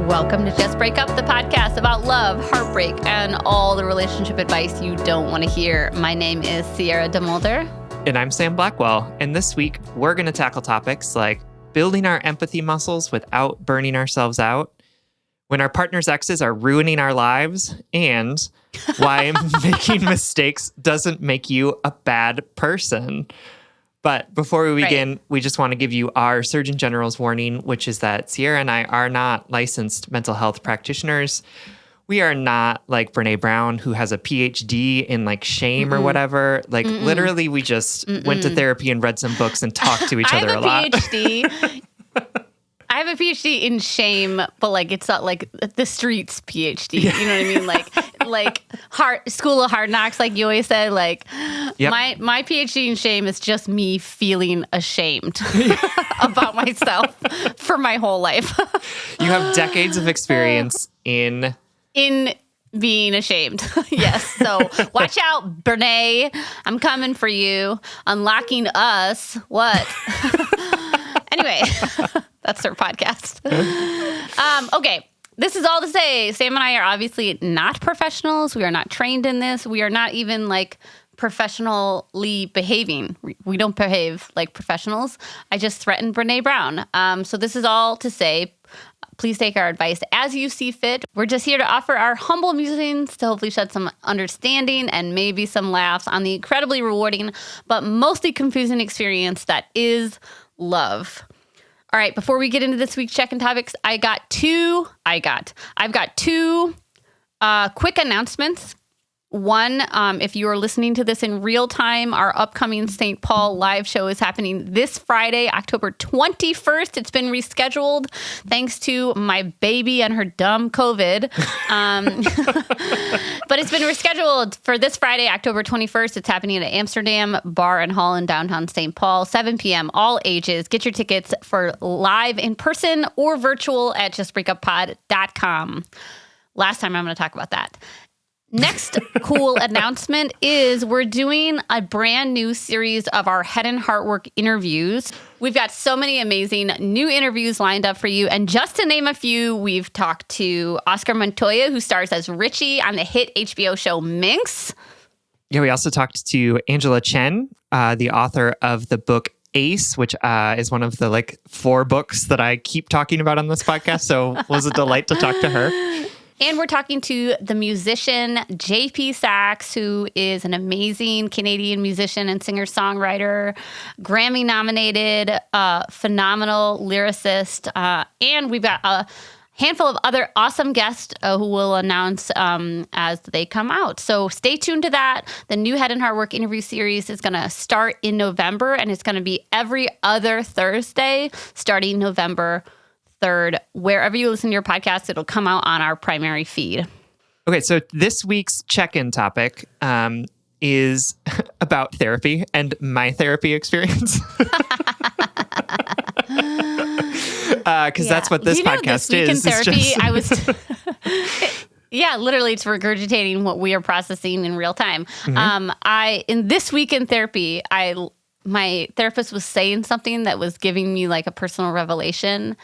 Welcome to Just Break Up, the podcast about love, heartbreak, and all the relationship advice you don't want to hear. My name is Sierra DeMulder. And I'm Sam Blackwell. And this week, we're going to tackle topics like building our empathy muscles without burning ourselves out, when our partner's exes are ruining our lives, and why making mistakes doesn't make you a bad person. But before we begin, we just want to give you our Surgeon General's warning, which is that Sierra and I are not licensed mental health practitioners. We are not like Brene Brown, who has a PhD in like shame or whatever. Like literally, we just went to therapy and read some books and talked to each other a lot. I have a PhD in shame, but like it's not like the streets PhD. Yeah. You know what I mean? Like school of hard knocks, like you always said. Like my PhD in shame is just me feeling ashamed about myself for my whole life. You have decades of experience in being ashamed. Yes. So watch out, Brene. I'm coming for you. Unlocking us. What? Anyway, that's their podcast. Okay. This is all to say, Sam and I are obviously not professionals. We are not trained in this. We are not even like professionally behaving. We don't behave like professionals. I just threatened Brene Brown. So this is all to say, please take our advice as you see fit. We're just here to offer our humble musings to hopefully shed some understanding and maybe some laughs on the incredibly rewarding, but mostly confusing experience that is love. All right, before we get into this week's check-in topics, I've got two quick announcements. One, if you are listening to this in real time, our upcoming St. Paul live show is happening this Friday, October 21st. It's been rescheduled thanks to my baby and her dumb COVID. But it's been rescheduled for this Friday, October 21st. It's happening at Amsterdam Bar and Hall in downtown St. Paul, 7 p.m., all ages. Get your tickets for live in person or virtual at justbreakuppod.com. Last time I'm going to talk about that. Next cool announcement is we're doing a brand new series of our Head and Heart Work interviews. We've got so many amazing new interviews lined up for you. And just to name a few, we've talked to Oscar Montoya, who stars as Richie on the hit HBO show Minx. Yeah, we also talked to Angela Chen, the author of the book Ace, which is one of the like 4 books that I keep talking about on this podcast. So it was a delight to talk to her. And we're talking to the musician J.P. Sachs, who is an amazing Canadian musician and singer-songwriter, Grammy-nominated, phenomenal lyricist. And we've got a handful of other awesome guests who we'll announce as they come out. So stay tuned to that. The new Head and Heart Work interview series is going to start in November, and it's going to be every other Thursday starting November 3rd. Wherever you listen to your podcast, it'll come out on our primary feed. Okay, so this week's check-in topic is about therapy and my therapy experience. Because that's what this podcast this week is. In therapy, I was... Yeah, literally, it's regurgitating what we are processing in real time. In this week in therapy, my therapist was saying something that was giving me like a personal revelation.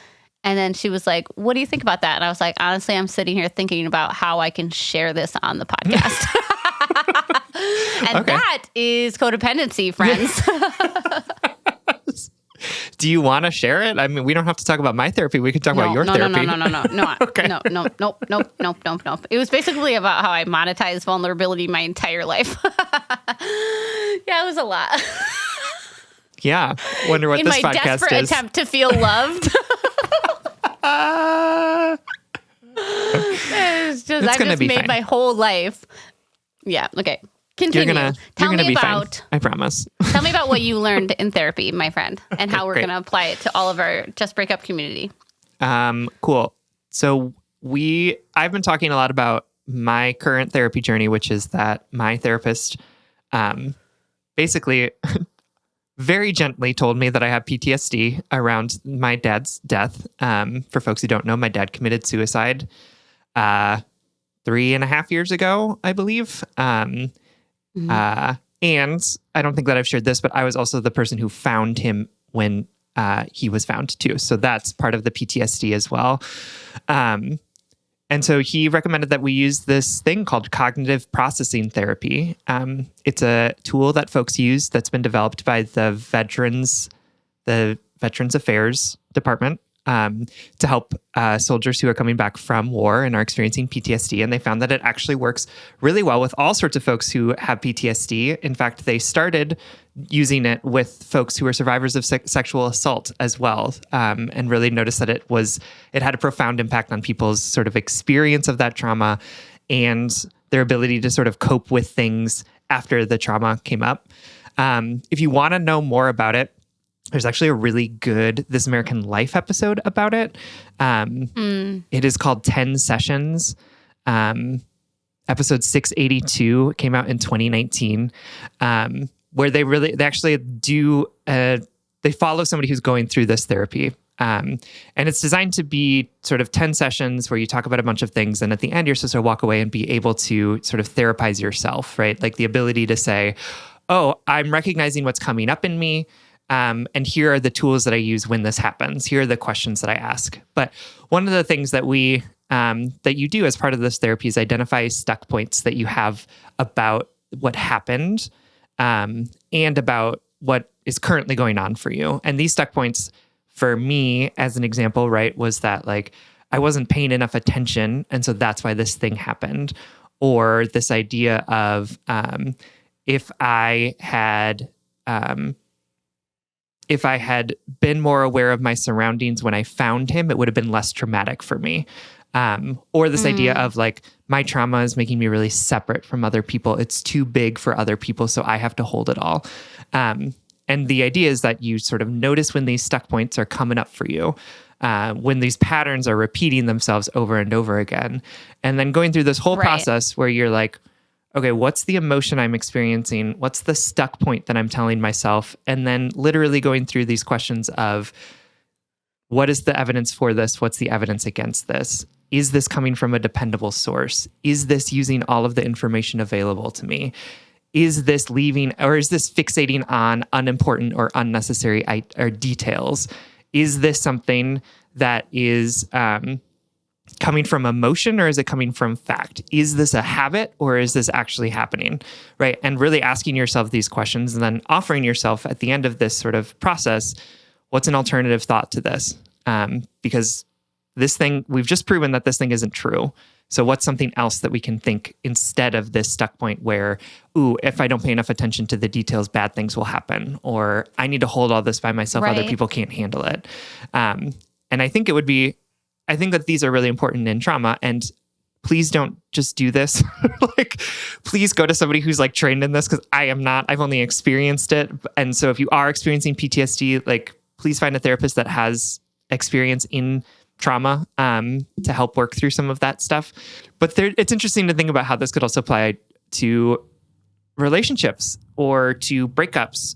And then she was like, what do you think about that? And I was like, honestly, I'm sitting here thinking about how I can share this on the podcast. And that is codependency, friends. Do you want to share it? I mean, we don't have to talk about my therapy. We can talk about your therapy. No. Okay. Nope. It was basically about how I monetized vulnerability my entire life. Yeah, it was a lot. Yeah. Wonder what this podcast is. In my desperate attempt to feel loved. I've just made my whole life. Yeah. Okay. Continue. You're gonna be fine. I promise. Tell me about what you learned in therapy, my friend, and how we're going to apply it to all of our Just Break Up community. Cool. So I've been talking a lot about my current therapy journey, which is that my therapist, basically very gently told me that I have PTSD around my dad's death. For folks who don't know, my dad committed suicide 3.5 years ago, I believe. And I don't think that I've shared this, but I was also the person who found him when he was found too. So that's part of the PTSD as well. And so he recommended that we use this thing called cognitive processing therapy. It's a tool that folks use that's been developed by the Veterans Affairs Department to help soldiers who are coming back from war and are experiencing PTSD. And they found that it actually works really well with all sorts of folks who have PTSD. In fact, they started using it with folks who are survivors of sexual assault as well, and really noticed that it had a profound impact on people's sort of experience of that trauma and their ability to sort of cope with things after the trauma came up. If you want to know more about it, there's actually a really good This American Life episode about it. It is called 10 Sessions. Episode 682 came out in 2019, where they actually do, they follow somebody who's going through this therapy. And it's designed to be sort of 10 sessions where you talk about a bunch of things. And at the end, you're supposed to walk away and be able to sort of therapize yourself, right? Like the ability to say, oh, I'm recognizing what's coming up in me. And here are the tools that I use when this happens. Here are the questions that I ask. But one of the things that that you do as part of this therapy is identify stuck points that you have about what happened, and about what is currently going on for you. And these stuck points for me, as an example, right, was that like, I wasn't paying enough attention. And so that's why this thing happened. Or this idea of, if I had been more aware of my surroundings when I found him, it would have been less traumatic for me. Or this idea of like, my trauma is making me really separate from other people. It's too big for other people, so I have to hold it all. And the idea is that you sort of notice when these stuck points are coming up for you, when these patterns are repeating themselves over and over again. And then going through this whole process where you're like, okay, what's the emotion I'm experiencing? What's the stuck point that I'm telling myself? And then literally going through these questions of, what is the evidence for this? What's the evidence against this? Is this coming from a dependable source? Is this using all of the information available to me? Is this leaving, or is this fixating on unimportant or unnecessary details? Is this something that is coming from emotion, or is it coming from fact? Is this a habit, or is this actually happening? Right. And really asking yourself these questions, and then offering yourself at the end of this sort of process, what's an alternative thought to this? Because this thing, we've just proven that this thing isn't true. So what's something else that we can think instead of this stuck point where, ooh, if I don't pay enough attention to the details, bad things will happen, or I need to hold all this by myself, other people can't handle it. And I think that these are really important in trauma, and please don't just do this. Like, please go to somebody who's like trained in this, because I am not. I've only experienced it. And so if you are experiencing PTSD, like, please find a therapist that has experience in trauma to help work through some of that stuff. But it's interesting to think about how this could also apply to relationships or to breakups,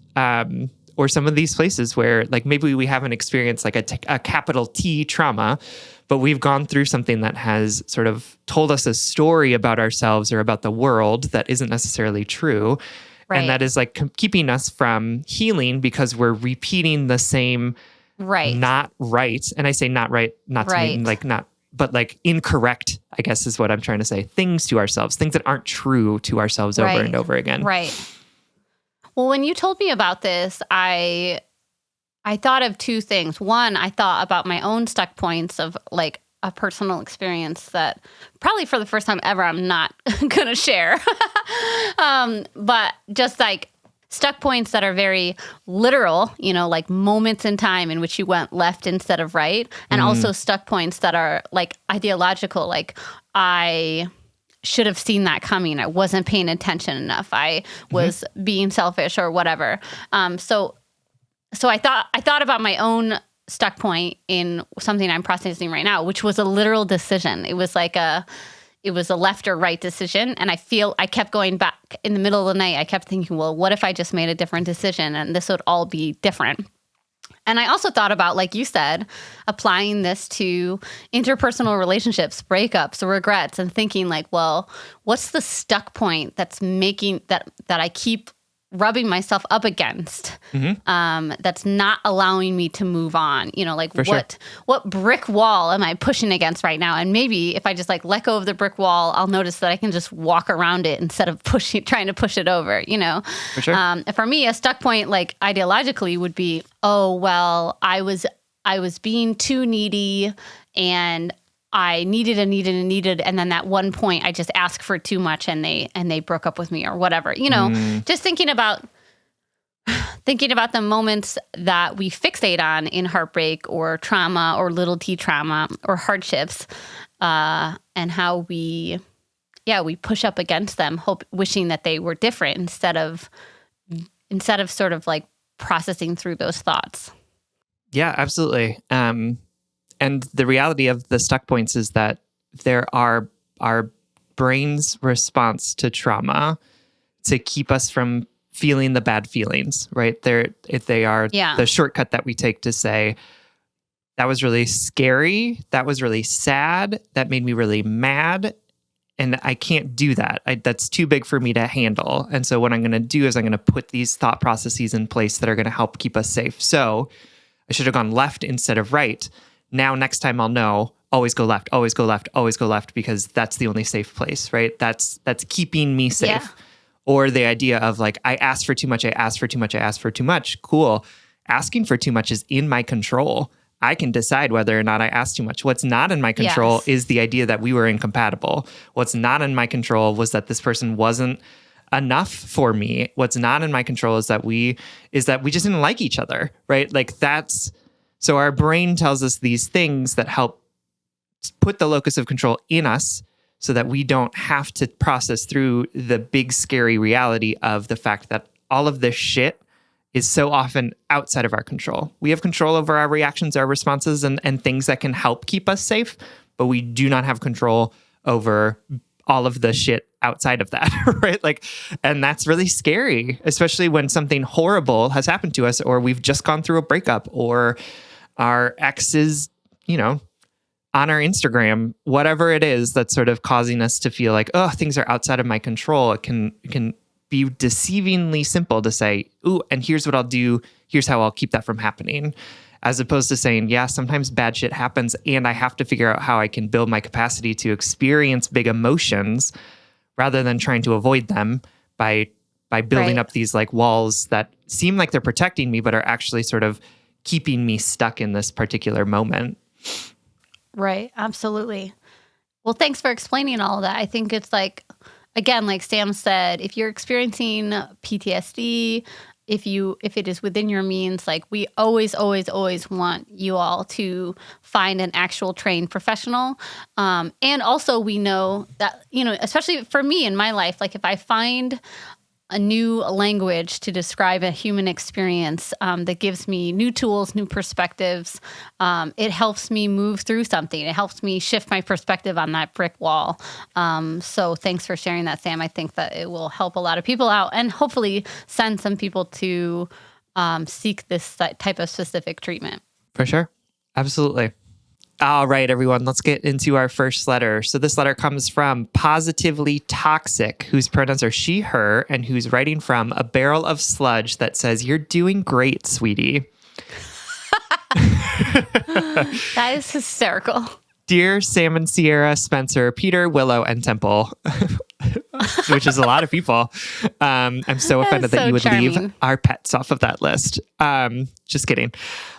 or some of these places where like maybe we haven't experienced like a capital T trauma, but we've gone through something that has sort of told us a story about ourselves or about the world that isn't necessarily true. Right. And that is like keeping us from healing because we're repeating the same not right. And I say not right, not to mean like not, but like incorrect, I guess is what I'm trying to say. Things to ourselves, things that aren't true to ourselves over and over again. Right. Well, when you told me about this, I thought of two things. One, I thought about my own stuck points of like a personal experience that probably for the first time ever I'm not going to share. But just like stuck points that are very literal, you know, like moments in time in which you went left instead of right. And also stuck points that are like ideological, like I should have seen that coming. I wasn't paying attention enough. I was being selfish or whatever. So I thought about my own stuck point in something I'm processing right now, which was a literal decision. It was like it was a left or right decision. And I kept going back in the middle of the night. I kept thinking, well, what if I just made a different decision and this would all be different? And I also thought about, like you said, applying this to interpersonal relationships, breakups, regrets, and thinking like, well, what's the stuck point that's making that I keep rubbing myself up against, that's not allowing me to move on. Like what brick wall am I pushing against right now? And maybe if I just like let go of the brick wall, I'll notice that I can just walk around it instead of trying to push it over, For sure. For me, a stuck point, like ideologically would be, oh, well, I was being too needy and I needed. And then at one point I just asked for too much and they broke up with me or whatever, just thinking about the moments that we fixate on in heartbreak or trauma or little t trauma or hardships, and how we push up against them, wishing that they were different instead of sort of like processing through those thoughts. Yeah, absolutely. And the reality of the stuck points is that there are our brain's response to trauma to keep us from feeling the bad feelings, right? They are the shortcut that we take to say, that was really scary, that was really sad, that made me really mad, and I can't do that. That's too big for me to handle. And so what I'm going to do is I'm going to put these thought processes in place that are going to help keep us safe. So I should have gone left instead of right. Now, next time I'll know, always go left, always go left, always go left, because that's the only safe place, right? That's keeping me safe. Yeah. Or the idea of like, I asked for too much, I asked for too much, I asked for too much. Cool. Asking for too much is in my control. I can decide whether or not I asked too much. What's not in my control is the idea that we were incompatible. What's not in my control was that this person wasn't enough for me. What's not in my control is that we just didn't like each other, right? Like so our brain tells us these things that help put the locus of control in us so that we don't have to process through the big, scary reality of the fact that all of this shit is so often outside of our control. We have control over our reactions, our responses, and things that can help keep us safe, but we do not have control over all of the shit outside of that, right? And that's really scary, especially when something horrible has happened to us, or we've just gone through a breakup, or our ex is, on our Instagram, whatever it is that's sort of causing us to feel like, oh, things are outside of my control. It can be deceivingly simple to say, ooh, and here's what I'll do. Here's how I'll keep that from happening. As opposed to saying, yeah, sometimes bad shit happens and I have to figure out how I can build my capacity to experience big emotions rather than trying to avoid them by building up these like walls that seem like they're protecting me, but are actually sort of keeping me stuck in this particular moment. Right. Absolutely. Well, thanks for explaining all of that. I think it's like, again, like Sam said, if you're experiencing PTSD, if it is within your means, like we always want you all to find an actual trained professional. And also we know that, especially for me in my life, like if I find a new language to describe a human experience that gives me new tools, new perspectives. It helps me move through something. It helps me shift my perspective on that brick wall. So thanks for sharing that, Sam. I think that it will help a lot of people out and hopefully send some people to seek this type of specific treatment. For sure. Absolutely. All right, everyone, let's get into our first letter. So this letter comes from Positively Toxic, whose pronouns are she, her, and who's writing from a barrel of sludge that says, "You're doing great, sweetie." That is hysterical. Dear Sam and Sierra, Spencer, Peter, Willow, and Temple, which is a lot of people. I'm so offended that you would leave our pets off of that list. Just kidding.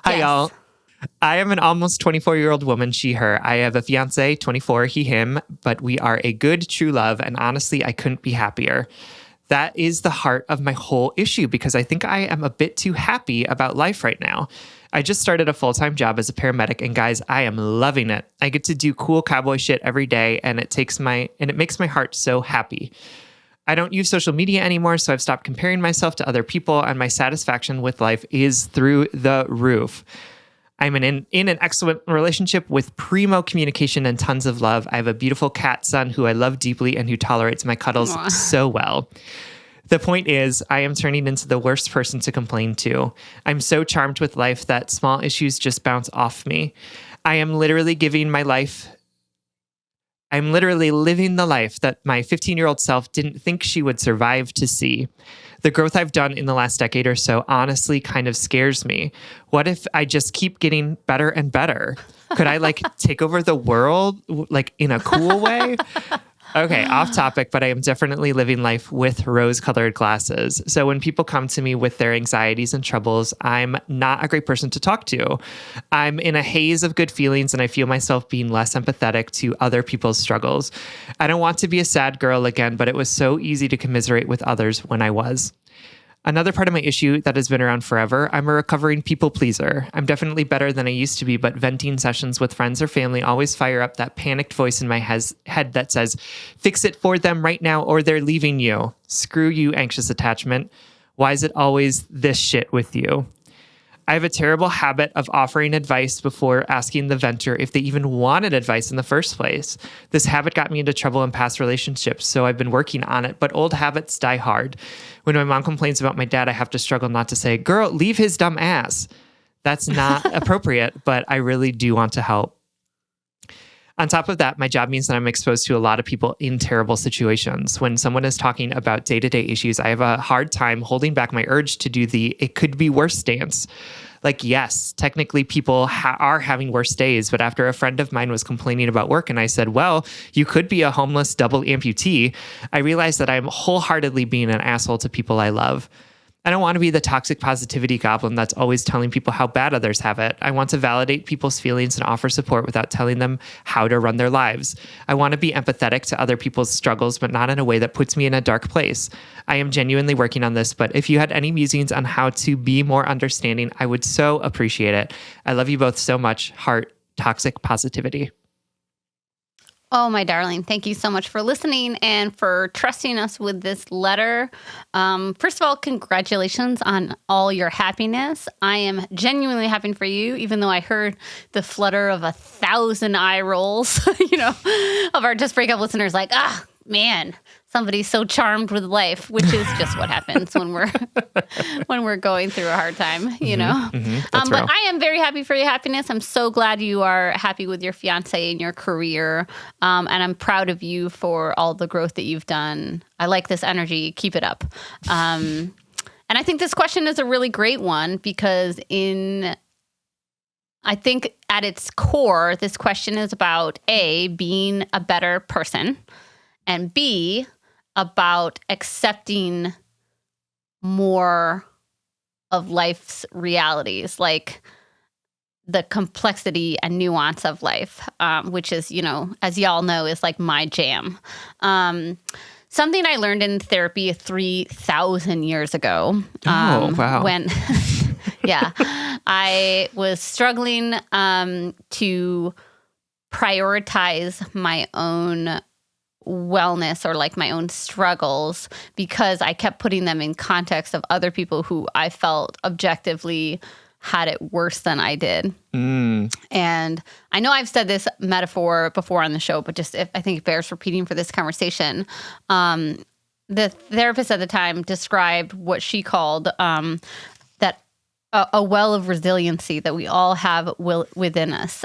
Hi, y'all. I am an almost 24-year-old woman, she, her. I have a fiance, 24, he, him, but we are a good, true love, and honestly, I couldn't be happier. That is the heart of my whole issue because I think I am a bit too happy about life right now. I just started a full-time job as a paramedic, and guys, I am loving it. I get to do cool cowboy shit every day, and it makes my heart so happy. I don't use social media anymore, so I've stopped comparing myself to other people, and my satisfaction with life is through the roof. I'm in an excellent relationship with primo communication and tons of love. I have a beautiful cat son who I love deeply and who tolerates my cuddles so well. The point is, I am turning into the worst person to complain to. I'm so charmed with life that small issues just bounce off me. I'm literally living the life that my 15-year-old self didn't think she would survive to see. The growth I've done in the last decade or so honestly kind of scares me. What if I just keep getting better and better? Could I like take over the world like in a cool way? Okay, off topic, but I am definitely living life with rose-colored glasses. So when people come to me with their anxieties and troubles, I'm not a great person to talk to. I'm in a haze of good feelings and I feel myself being less empathetic to other people's struggles. I don't want to be a sad girl again, but it was so easy to commiserate with others when I was. Another part of my issue that has been around forever, I'm a recovering people pleaser. I'm definitely better than I used to be, but venting sessions with friends or family always fire up that panicked voice in my head that says, fix it for them right now or they're leaving you. Screw you, anxious attachment. Why is it always this shit with you? I have a terrible habit of offering advice before asking the venter if they even wanted advice in the first place. This habit got me into trouble in past relationships, so I've been working on it, but old habits die hard. When my mom complains about my dad, I have to struggle not to say, girl, leave his dumb ass. That's not appropriate, but I really do want to help. On top of that, my job means that I'm exposed to a lot of people in terrible situations. When someone is talking about day-to-day issues, I have a hard time holding back my urge to do the it could be worse stance. Like, yes, technically people are having worse days, but after a friend of mine was complaining about work and I said, well, you could be a homeless double amputee, I realized that I'm wholeheartedly being an asshole to people I love. I don't want to be the toxic positivity goblin that's always telling people how bad others have it. I want to validate people's feelings and offer support without telling them how to run their lives. I want to be empathetic to other people's struggles, but not in a way that puts me in a dark place. I am genuinely working on this, but if you had any musings on how to be more understanding, I would so appreciate it. I love you both so much. Heart, toxic positivity. Oh, my darling. Thank you so much for listening and for trusting us with this letter. First of all, congratulations on all your happiness. I am genuinely happy for you, even though I heard the flutter of 1,000 eye rolls, of our Just Break Up listeners like, man, somebody's so charmed with life, which is just what happens when we're going through a hard time, But real. I am very happy for your happiness. I'm so glad you are happy with your fiance and your career. And I'm proud of you for all the growth that you've done. I like this energy. Keep it up. And I think this question is a really great one because I think at its core, this question is about A, being a better person, and B, about accepting more of life's realities, like the complexity and nuance of life, which is, as y'all know, is like my jam. Something I learned in therapy 3,000 years ago. Wow. When, I was struggling to prioritize my own wellness or like my own struggles because I kept putting them in context of other people who I felt objectively had it worse than I did. And I know I've said this metaphor before on the show, but I think it bears repeating for this conversation. The therapist at the time described what she called that a well of resiliency that we all have within us.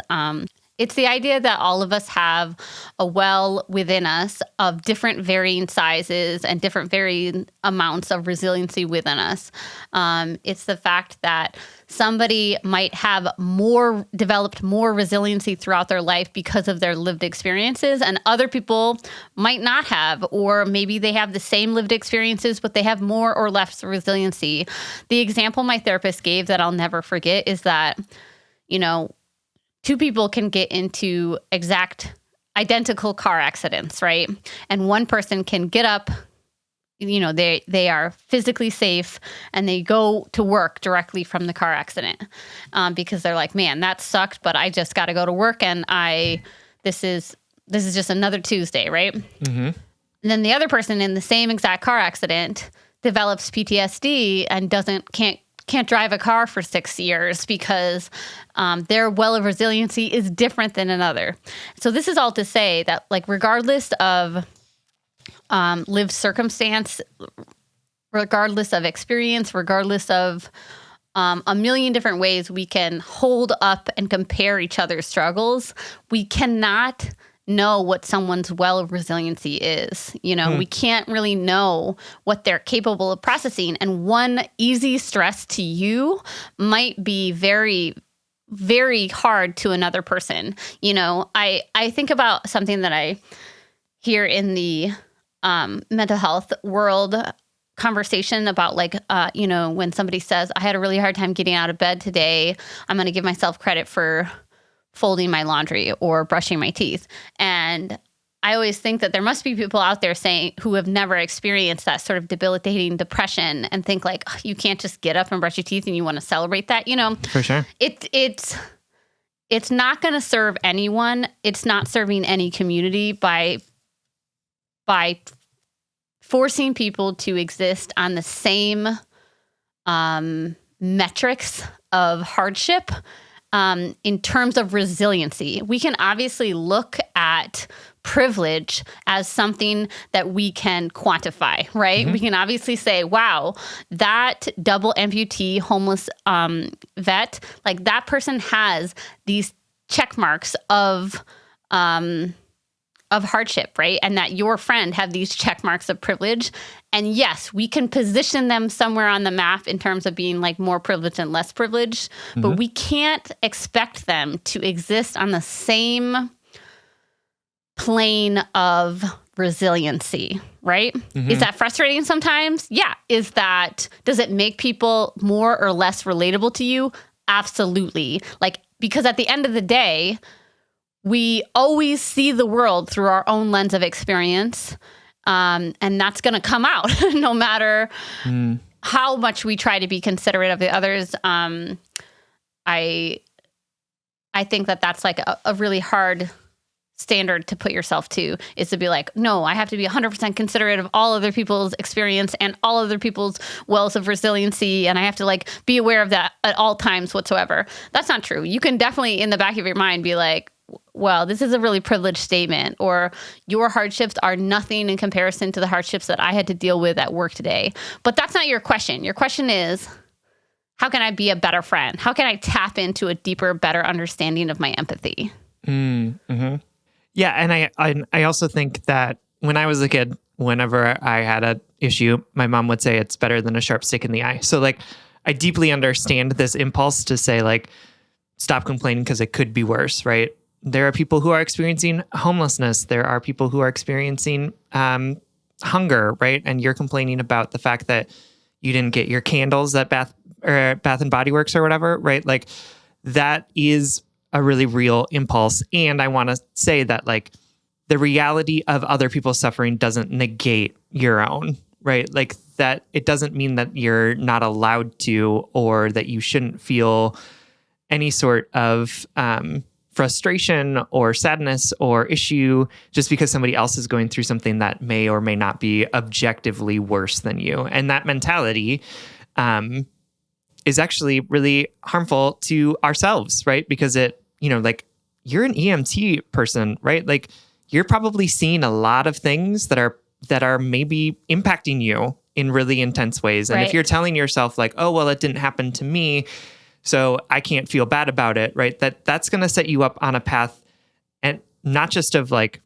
It's the idea that all of us have a well within us of different varying sizes and different varying amounts of resiliency within us. It's the fact that somebody might have developed more resiliency throughout their life because of their lived experiences, and other people might not have, or maybe they have the same lived experiences, but they have more or less resiliency. The example my therapist gave that I'll never forget is that, two people can get into identical car accidents, right? And one person can get up, they are physically safe and they go to work directly from the car accident because they're like, man, that sucked, but I just got to go to work and this is just another Tuesday, right? Mm-hmm. And then the other person in the same exact car accident develops PTSD and can't drive a car for 6 years because their well of resiliency is different than another. So this is all to say that, like, regardless of lived circumstance, regardless of experience, regardless of a million different ways we can hold up and compare each other's struggles, we cannot know what someone's well of resiliency is. We can't really know what they're capable of processing. And one easy stress to you might be very, very hard to another person. I think about something that I hear in the mental health world conversation about when somebody says, I had a really hard time getting out of bed today, I'm going to give myself credit for folding my laundry or brushing my teeth. And I always think that there must be people out there who have never experienced that sort of debilitating depression and think like, oh, you can't just get up and brush your teeth and you want to celebrate that. For sure. It's not going to serve anyone. It's not serving any community by forcing people to exist on the same metrics of hardship in terms of resiliency. We can obviously look at privilege as something that we can quantify, right? We can obviously say, wow, that double amputee homeless vet, like that person has these check marks of hardship, right? And that your friend have these check marks of privilege. And yes, we can position them somewhere on the map in terms of being like more privileged and less privileged, but we can't expect them to exist on the same plane of resiliency, right? Is that frustrating sometimes? Yeah. Does it make people more or less relatable to you? Absolutely. Because at the end of the day, we always see the world through our own lens of experience. And that's going to come out no matter how much we try to be considerate of the others. I think that's like a really hard standard to put yourself to, is to be like, no, I have to be 100% considerate of all other people's experience and all other people's wells of resiliency. And I have to like be aware of that at all times whatsoever. That's not true. You can definitely in the back of your mind be like, well, this is a really privileged statement, or your hardships are nothing in comparison to the hardships that I had to deal with at work today. But that's not your question. Your question is, how can I be a better friend? How can I tap into a deeper, better understanding of my empathy? Mm-hmm. Yeah. And I also think that when I was a kid, whenever I had an issue, my mom would say it's better than a sharp stick in the eye. So like, I deeply understand this impulse to say like, stop complaining because it could be worse, right? There are people who are experiencing homelessness. There are people who are experiencing hunger, right? And you're complaining about the fact that you didn't get your candles at Bath and Body Works or whatever, right? Like that is a really real impulse. And I want to say that like the reality of other people's suffering doesn't negate your own, right? Like that it doesn't mean that you're not allowed to, or that you shouldn't feel any sort of frustration or sadness or issue just because somebody else is going through something that may or may not be objectively worse than you. And that mentality is actually really harmful to ourselves, right? Because it, like you're an EMT person, right? Like you're probably seeing a lot of things that are maybe impacting you in really intense ways. And if you're telling yourself like, oh, well, it didn't happen to me, so I can't feel bad about it, right? That's going to set you up on a path, and not just of like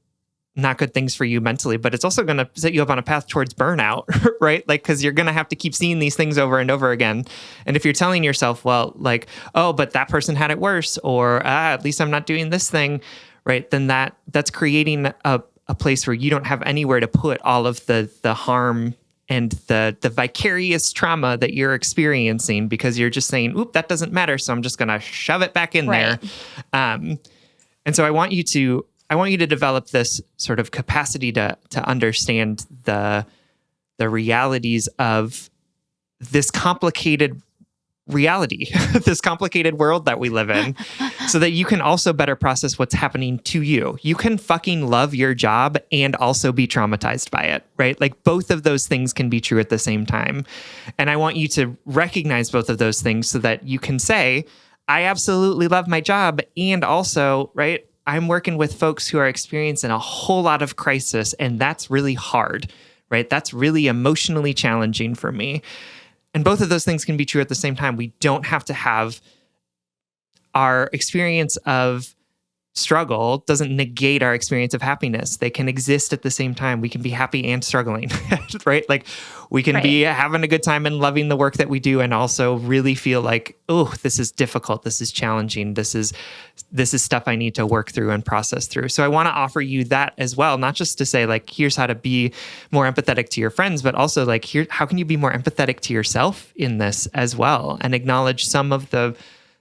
not good things for you mentally, but it's also going to set you up on a path towards burnout, right? Like, because you're going to have to keep seeing these things over and over again. And if you're telling yourself, well, like, oh, but that person had it worse, or at least I'm not doing this thing, right? Then that's creating a place where you don't have anywhere to put all of the harm and the vicarious trauma that you're experiencing, because you're just saying, oop, that doesn't matter, so I'm just going to shove it back in there. And so I want you to develop this sort of capacity to understand the realities of this complicated reality, this complicated world that we live in, so that you can also better process what's happening to you. You can fucking love your job and also be traumatized by it, right? Like both of those things can be true at the same time. And I want you to recognize both of those things so that you can say, I absolutely love my job. And also, right, I'm working with folks who are experiencing a whole lot of crisis, and that's really hard, right? That's really emotionally challenging for me. And both of those things can be true at the same time. We don't have to have our experience of struggle doesn't negate our experience of happiness. They can exist at the same time. We can be happy and struggling, right? Like we can be having a good time and loving the work that we do and also really feel like, oh, this is difficult. This is challenging. This is stuff I need to work through and process through. So I want to offer you that as well, not just to say like, here's how to be more empathetic to your friends, but also like, here, how can you be more empathetic to yourself in this as well and acknowledge some of the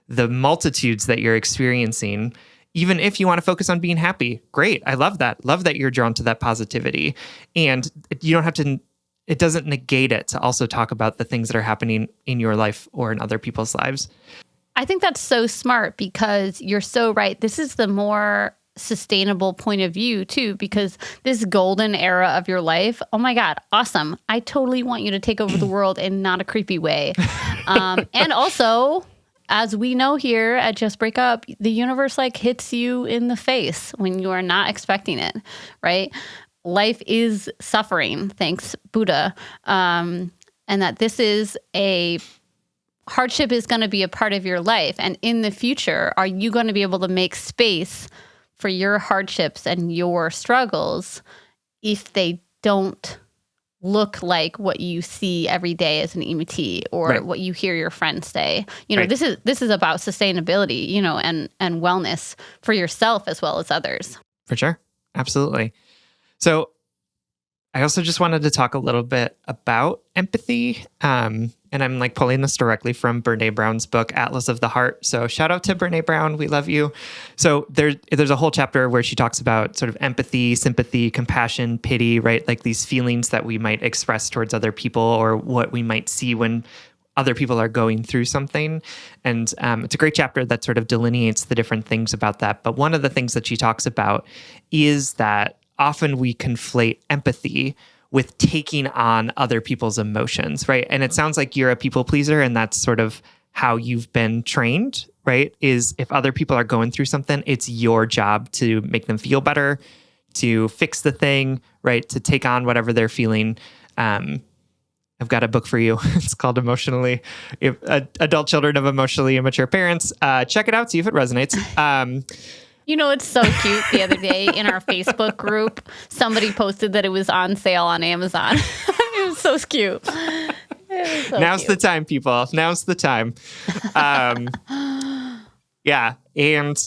multitudes that you're experiencing. Even if you want to focus on being happy, great. I love that. Love that you're drawn to that positivity. And you don't have to, it doesn't negate it to also talk about the things that are happening in your life or in other people's lives. I think that's so smart because you're so right. This is the more sustainable point of view too, because this golden era of your life, oh my God, awesome. I totally want you to take over the world in not a creepy way. And also, as we know here at Just Break Up, the universe like hits you in the face when you are not expecting it, right? Life is suffering, thanks Buddha. And that this is a hardship is going to be a part of your life. And in the future, are you going to be able to make space for your hardships and your struggles if they don't look like what you see every day as an EMT or what you hear your friends say? You know, this is about sustainability, you know, and wellness for yourself as well as others. For sure. Absolutely. So I also just wanted to talk a little bit about empathy. And I'm like pulling this directly from Brené Brown's book, Atlas of the Heart. So shout out to Brené Brown. We love you. So there's a whole chapter where she talks about sort of empathy, sympathy, compassion, pity, right? Like these feelings that we might express towards other people or what we might see when other people are going through something. And it's a great chapter that sort of delineates the different things about that. But one of the things that she talks about is that often we conflate empathy with taking on other people's emotions, right? And it sounds like you're a people pleaser and that's sort of how you've been trained, right? Is if other people are going through something, it's your job to make them feel better, to fix the thing, right? To take on whatever they're feeling. I've got a book for you. It's called Adult Children of Emotionally Immature Parents. Check it out, see if it resonates. You know, it's so cute. The other day in our Facebook group, somebody posted that it was on sale on Amazon. It was so cute. Now's the time, people. Now's the time. Yeah. And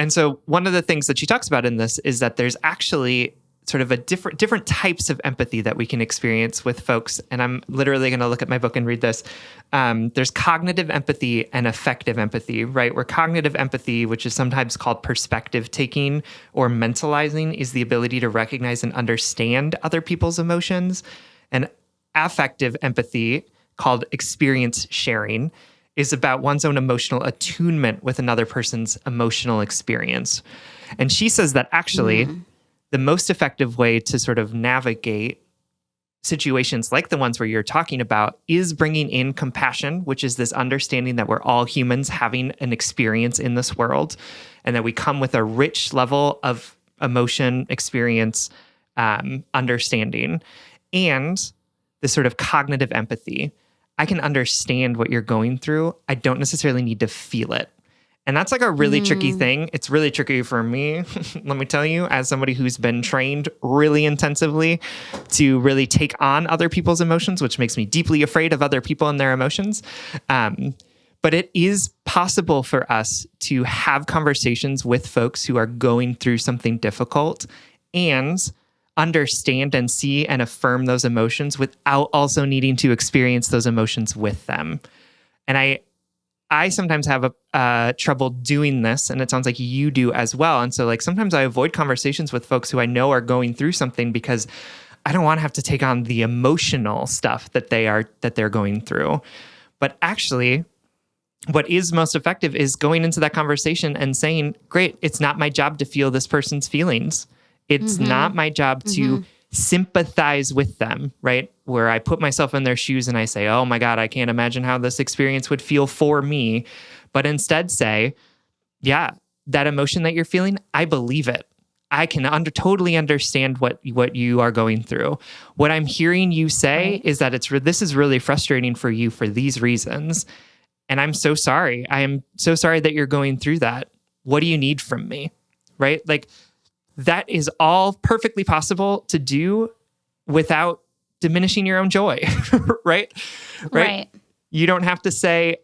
so one of the things that she talks about in this is that there's actually sort of a different types of empathy that we can experience with folks. And I'm literally going to look at my book and read this. There's cognitive empathy and affective empathy, right? Where cognitive empathy, which is sometimes called perspective taking or mentalizing, is the ability to recognize and understand other people's emotions. And affective empathy, called experience sharing, is about one's own emotional attunement with another person's emotional experience. And she says that actually, the most effective way to sort of navigate situations like the ones where you're talking about is bringing in compassion, which is this understanding that we're all humans having an experience in this world and that we come with a rich level of emotion, experience, understanding, and this sort of cognitive empathy. I can understand what you're going through. I don't necessarily need to feel it. And that's like a really tricky thing. It's really tricky for me, let me tell you, as somebody who's been trained really intensively to really take on other people's emotions, which makes me deeply afraid of other people and their emotions. But it is possible for us to have conversations with folks who are going through something difficult and understand and see and affirm those emotions without also needing to experience those emotions with them. And I sometimes have trouble doing this, and it sounds like you do as well. And so like sometimes I avoid conversations with folks who I know are going through something because I don't want to have to take on the emotional stuff that they're going through. But actually, what is most effective is going into that conversation and saying, great, it's not my job to feel this person's feelings. It's not my job to sympathize with them, right? Where I put myself in their shoes and I say, oh my God, I can't imagine how this experience would feel for me. But instead say, yeah, that emotion that you're feeling, I believe it. I can totally understand what you are going through. What I'm hearing you say is that this is really frustrating for you for these reasons. And I'm so sorry. I am so sorry that you're going through that. What do you need from me? right? Like that is all perfectly possible to do without diminishing your own joy, right? Right. You don't have to say,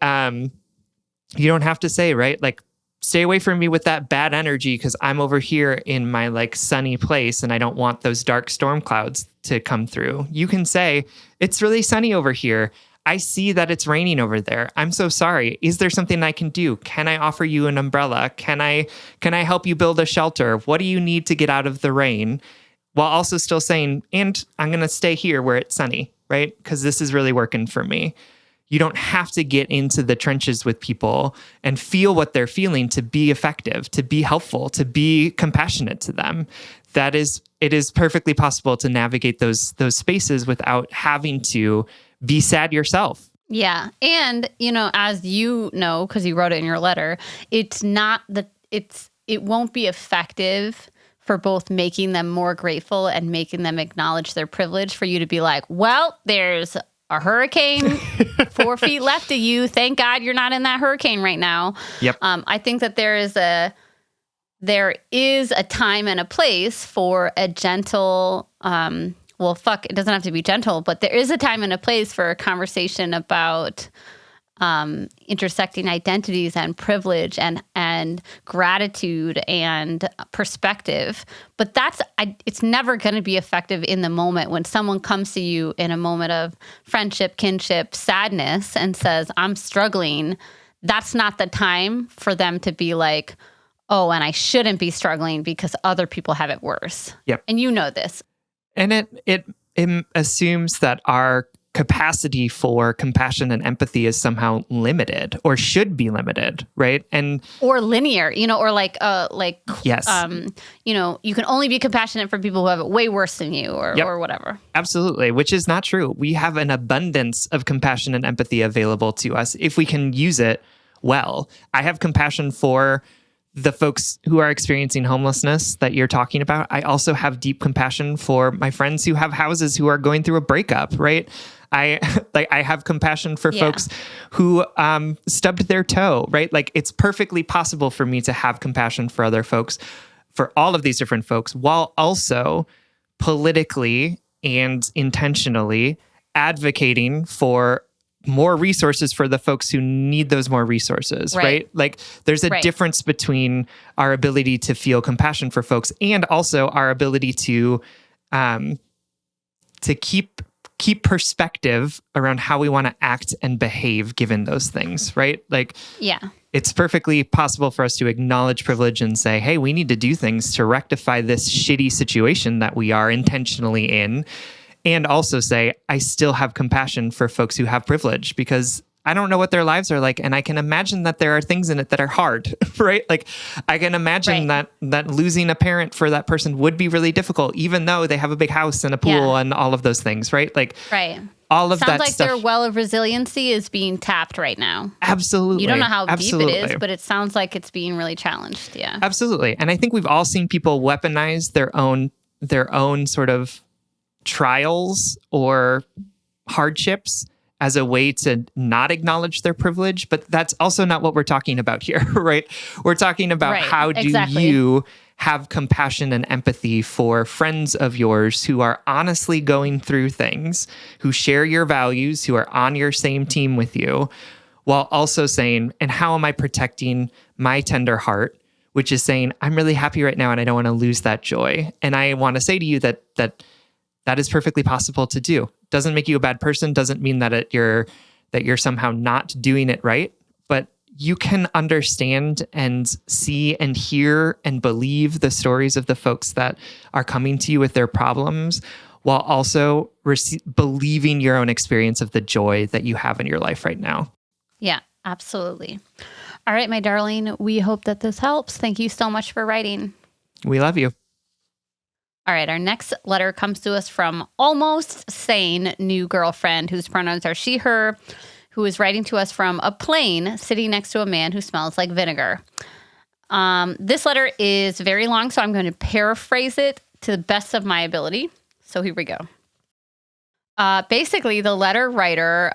right? Like, stay away from me with that bad energy because I'm over here in my like sunny place and I don't want those dark storm clouds to come through. You can say, it's really sunny over here. I see that it's raining over there. I'm so sorry. Is there something I can do? Can I offer you an umbrella? Can I help you build a shelter? What do you need to get out of the rain? While also still saying, and I'm going to stay here where it's sunny, right? Because this is really working for me. You don't have to get into the trenches with people and feel what they're feeling to be effective, to be helpful, to be compassionate to them. It is perfectly possible to navigate those spaces without having to be sad yourself. Yeah. And, as you know, because you wrote it in your letter, it won't be effective for both making them more grateful and making them acknowledge their privilege for you to be like, well, there's a hurricane 4 feet left of you. Thank God you're not in that hurricane right now. Yep. I think that there is a time and a place for a gentle, it doesn't have to be gentle, but there is a time and a place for a conversation about intersecting identities and privilege and gratitude and perspective. But it's never going to be effective in the moment when someone comes to you in a moment of friendship, kinship, sadness, and says, I'm struggling. That's not the time for them to be like, oh, and I shouldn't be struggling because other people have it worse. Yep. And you know this. And it assumes that our capacity for compassion and empathy is somehow limited or should be limited, right? Or linear, or yes. You can only be compassionate for people who have it way worse than you or whatever. Absolutely, which is not true. We have an abundance of compassion and empathy available to us if we can use it well. I have compassion for the folks who are experiencing homelessness that you're talking about. I also have deep compassion for my friends who have houses who are going through a breakup, right? I have compassion for folks who stubbed their toe, right? Like it's perfectly possible for me to have compassion for other folks, for all of these different folks, while also politically and intentionally advocating for more resources for the folks who need those more resources, right? Like there's a difference between our ability to feel compassion for folks and also our ability to keep perspective around how we want to act and behave given those things, right? Like, it's perfectly possible for us to acknowledge privilege and say, hey, we need to do things to rectify this shitty situation that we are intentionally in. And also say, I still have compassion for folks who have privilege because I don't know what their lives are like. And I can imagine that there are things in it that are hard, right? Like I can imagine that losing a parent for that person would be really difficult, even though they have a big house and a pool and all of those things, right? Like all of that sounds like stuff. their well of resiliency is being tapped right now. Absolutely. You don't know how deep it is, but it sounds like it's being really challenged. Yeah. Absolutely. And I think we've all seen people weaponize their own sort of trials or hardships as a way to not acknowledge their privilege, but that's also not what we're talking about here, right? We're talking about how do you have compassion and empathy for friends of yours who are honestly going through things, who share your values, who are on your same team with you, while also saying, and how am I protecting my tender heart, which is saying, I'm really happy right now and I don't want to lose that joy. And I want to say to you that is perfectly possible to do. Doesn't make you a bad person, doesn't mean that you're somehow not doing it right, but you can understand and see and hear and believe the stories of the folks that are coming to you with their problems while also believing your own experience of the joy that you have in your life right now. Yeah, absolutely. All right, my darling, we hope that this helps. Thank you so much for writing. We love you. All right, our next letter comes to us from almost sane new girlfriend whose pronouns are she, her, who is writing to us from a plane sitting next to a man who smells like vinegar. This letter is very long, so I'm going to paraphrase it to the best of my ability. So here we go. Basically, the letter writer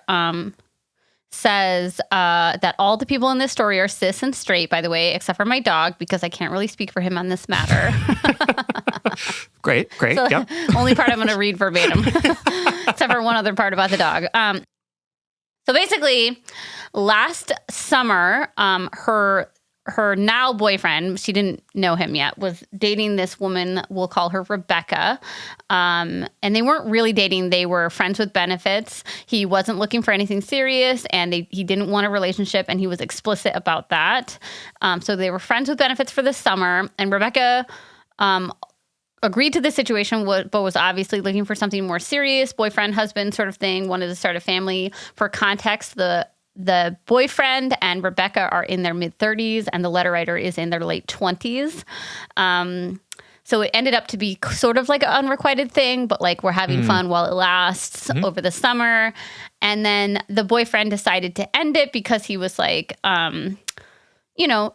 says that all the people in this story are cis and straight, by the way, except for my dog, because I can't really speak for him on this matter. Great. So Yep. only part I'm going to read verbatim, except for one other part about the dog. So basically, last summer, her now boyfriend, she didn't know him yet, was dating this woman, we'll call her Rebecca. And they weren't really dating. They were friends with benefits. He wasn't looking for anything serious, and he didn't want a relationship, and he was explicit about that. So they were friends with benefits for the summer, and Rebecca agreed to the situation, but was obviously looking for something more serious, boyfriend, husband sort of thing, wanted to start a family. For context, the boyfriend and Rebecca are in their mid-30s, and the letter writer is in their late 20s. So it ended up to be sort of like an unrequited thing, but like we're having fun while it lasts over the summer. And then the boyfriend decided to end it because he was like,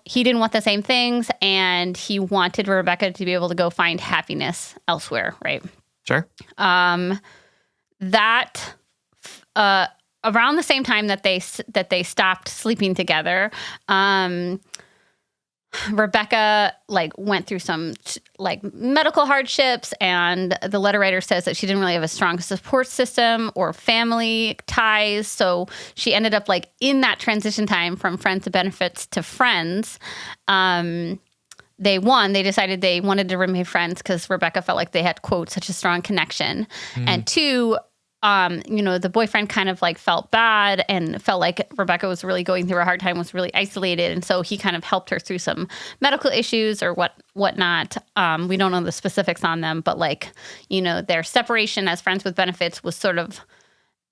he didn't want the same things, and he wanted Rebecca to be able to go find happiness elsewhere, right? Sure. Around the same time that they stopped sleeping together, Rebecca went through some medical hardships, and the letter writer says that she didn't really have a strong support system or family ties. So she ended up in that transition time from friends to benefits to friends. They decided they wanted to remain friends because Rebecca felt like they had, quote, such a strong connection. And two, the boyfriend kind of felt bad and felt like Rebecca was really going through a hard time, was really isolated. And so he kind of helped her through some medical issues or whatnot. We don't know the specifics on them, but their separation as friends with benefits was sort of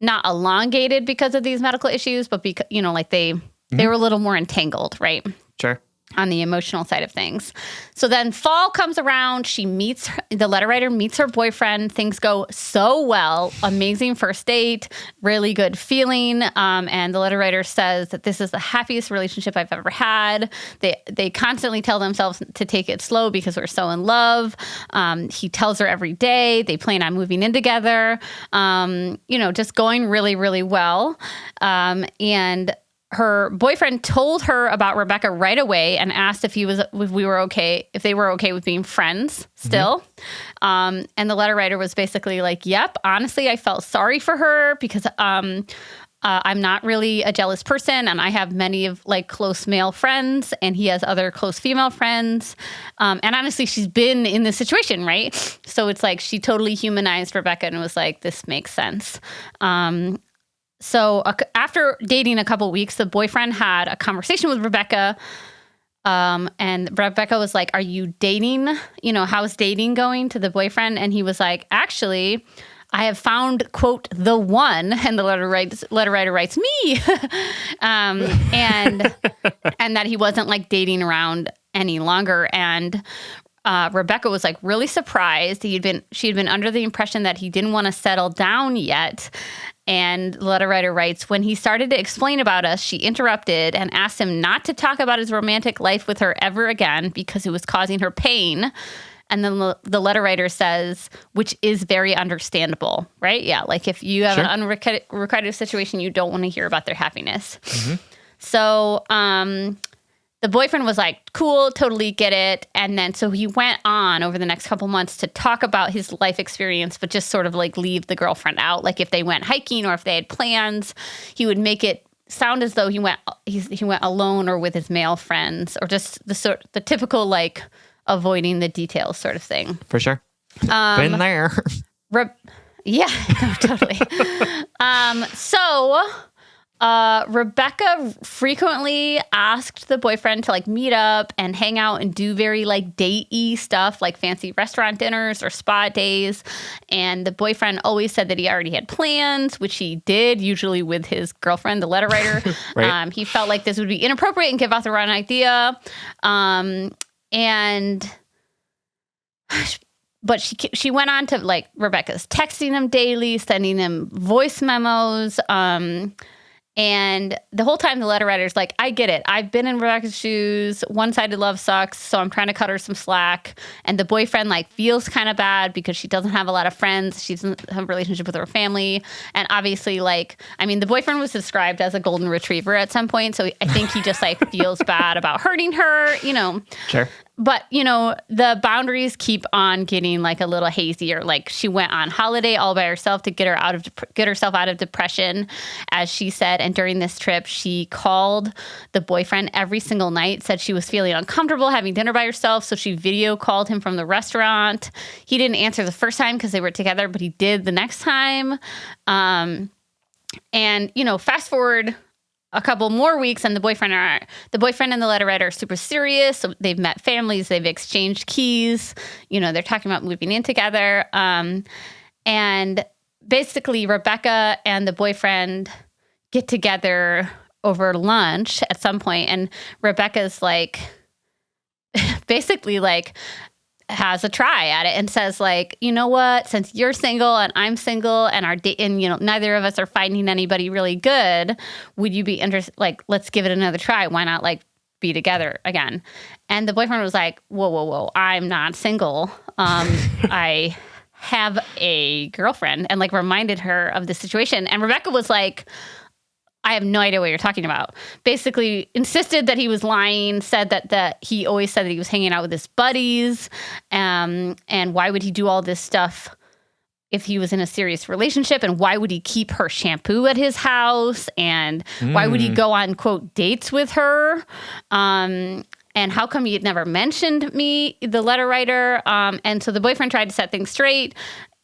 not elongated because of these medical issues, but because, they were a little more entangled, right? Sure. On the emotional side of things. So then fall comes around. The letter writer meets her boyfriend. Things go so well. Amazing first date. Really good feeling. And the letter writer says that this is the happiest relationship I've ever had. They constantly tell themselves to take it slow because we're so in love. He tells her every day. They plan on moving in together. Just going really, really well. And her boyfriend told her about Rebecca right away and asked if they were okay with being friends still. And the letter writer was basically like, yep, honestly, I felt sorry for her because I'm not really a jealous person, and I have many of close male friends, and he has other close female friends. And honestly, she's been in this situation, right? So it's she totally humanized Rebecca and was like, this makes sense. So after dating a couple weeks, the boyfriend had a conversation with Rebecca, and Rebecca was like, are you dating? How's dating going, to the boyfriend? And he was like, actually, I have found, quote, the one. And the letter writer writes, me. And that he wasn't dating around any longer. And Rebecca was really surprised. She had been under the impression that he didn't want to settle down yet. And the letter writer writes, when he started to explain about us, she interrupted and asked him not to talk about his romantic life with her ever again because it was causing her pain. And then the letter writer says, which is very understandable, right? Yeah, if you have an unrequited situation, you don't want to hear about their happiness. So the boyfriend was like, cool, totally get it. And then so he went on over the next couple months to talk about his life experience, but just sort of leave the girlfriend out. If they went hiking or if they had plans, he would make it sound as though he went alone or with his male friends, or just the typical avoiding the details sort of thing. For sure. Been there. Yeah, no, totally. So Rebecca frequently asked the boyfriend to meet up and hang out and do very date-y stuff, fancy restaurant dinners or spa days. And the boyfriend always said that he already had plans, which he did, usually with his girlfriend, the letter writer. Right. He felt like this would be inappropriate and give out the wrong idea. But she went on to Rebecca's texting him daily, sending him voice memos, And the whole time the letter writer's like, I get it. I've been in Rebecca's shoes. One-sided love sucks. So I'm trying to cut her some slack. And the boyfriend like feels kind of bad because she doesn't have a lot of friends. She doesn't have a relationship with her family. And obviously the boyfriend was described as a golden retriever at some point. So I think he just like feels bad about hurting her, Sure. But, the boundaries keep on getting like a little hazier. Like she went on holiday all by herself to get herself out of depression, as she said. And during this trip, she called the boyfriend every single night, said she was feeling uncomfortable having dinner by herself. So she video called him from the restaurant. He didn't answer the first time because they were together, but he did the next time. And fast forward a couple more weeks, and the boyfriend and the letter writer are super serious. So they've met families, they've exchanged keys. They're talking about moving in together. And basically, Rebecca and the boyfriend get together over lunch at some point, and Rebecca's like, basically like, has a try at it and says like, you know what, since you're single and I'm single and neither of us are finding anybody really good, would you be interested? Like, let's give it another try. Why not like be together again? And the boyfriend was like, whoa, I'm not single. I have a girlfriend, and like reminded her of the situation. And Rebecca was like, I have no idea what you're talking about. Basically insisted that he was lying, said that he always said that he was hanging out with his buddies. And why would he do all this stuff if he was in a serious relationship? And why would he keep her shampoo at his house? And why would he go on, quote, dates with her? And how come you had never mentioned me, the letter writer? And so the boyfriend tried to set things straight.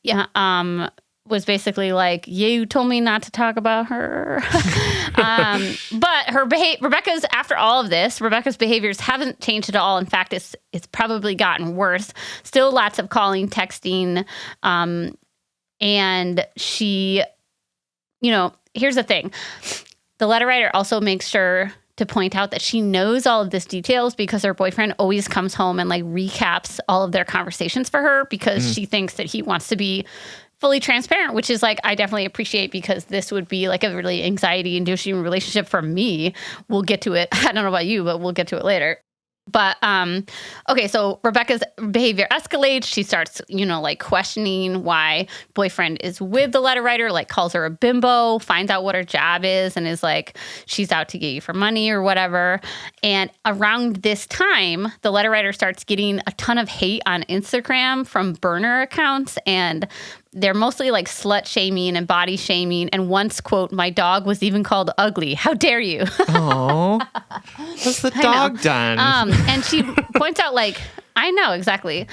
Yeah. Was basically like, you told me not to talk about her. But after all of this, Rebecca's behaviors haven't changed at all. In fact, it's probably gotten worse. Still lots of calling, texting. And she, here's the thing. The letter writer also makes sure to point out that she knows all of this details because her boyfriend always comes home and like recaps all of their conversations for her because she thinks that he wants to be fully transparent, which is like, I definitely appreciate, because this would be like a really anxiety-inducing relationship for me. We'll get to it. I don't know about you, but we'll get to it later. But, okay, so Rebecca's behavior escalates. She starts, like questioning why boyfriend is with the letter writer, like calls her a bimbo, finds out what her job is, and is like, she's out to get you for money or whatever. And around this time, the letter writer starts getting a ton of hate on Instagram from burner accounts, and they're mostly like slut shaming and body shaming. And once, quote, my dog was even called ugly. How dare you? Oh, what's the dog done? And she points out like, I know exactly.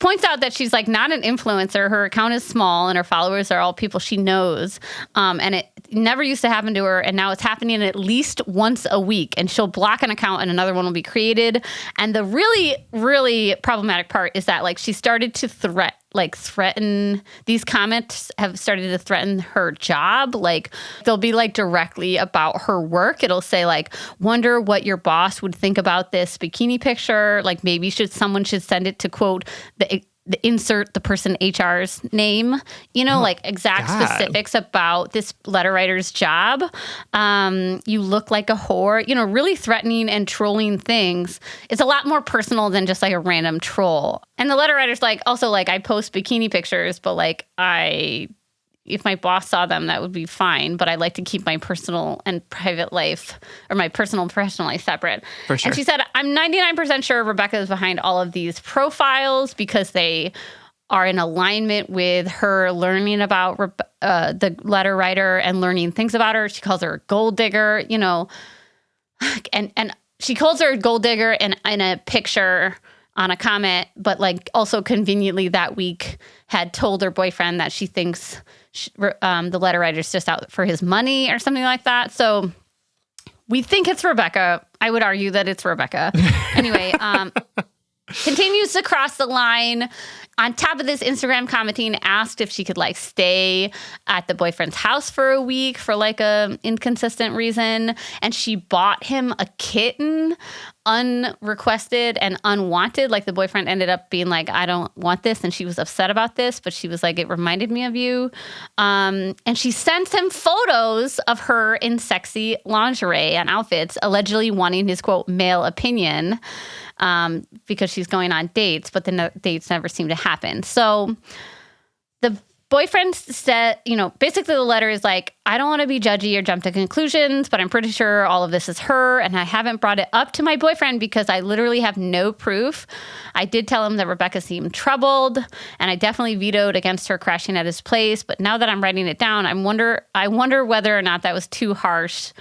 Points out that she's like not an influencer. Her account is small and her followers are all people she knows. And it never used to happen to her. And now it's happening at least once a week. And she'll block an account and another one will be created. And the really, really problematic part is that like she started to threaten, these comments have started to threaten her job. Like they'll be like directly about her work. It'll say like, wonder what your boss would think about this bikini picture. Like maybe someone should send it to, quote, the insert the person HR's name, like exact specifics about this letter writer's job. You look like a whore, really threatening and trolling things. It's a lot more personal than just like a random troll. And the letter writer's like, also like, I post bikini pictures, but like if my boss saw them, that would be fine. But I like to keep my personal and private life, or my personal and professional life, separate. For sure. And she said, I'm 99% sure Rebecca is behind all of these profiles because they are in alignment with her learning about the letter writer and learning things about her. She calls her a gold digger, and she calls her a gold digger in a picture on a comment, but like also conveniently that week had told her boyfriend that she thinks the letter writer's just out for his money or something like that. So we think it's Rebecca. I would argue that it's Rebecca. Anyway, continues to cross the line. On top of this, Instagram commenting asked if she could like stay at the boyfriend's house for a week for like a inconsistent reason. And she bought him a kitten. unrequested and unwanted. Like the boyfriend ended up being like, I don't want this. And she was upset about this, but she was like, it reminded me of you. And she sends him photos of her in sexy lingerie and outfits, allegedly wanting his, quote, male opinion, because she's going on dates, but the dates never seem to happen. So the boyfriend said, basically the letter is like, I don't want to be judgy or jump to conclusions, but I'm pretty sure all of this is her. And I haven't brought it up to my boyfriend because I literally have no proof. I did tell him that Rebecca seemed troubled, and I definitely vetoed against her crashing at his place. But now that I'm writing it down, I wonder whether or not that was too harsh.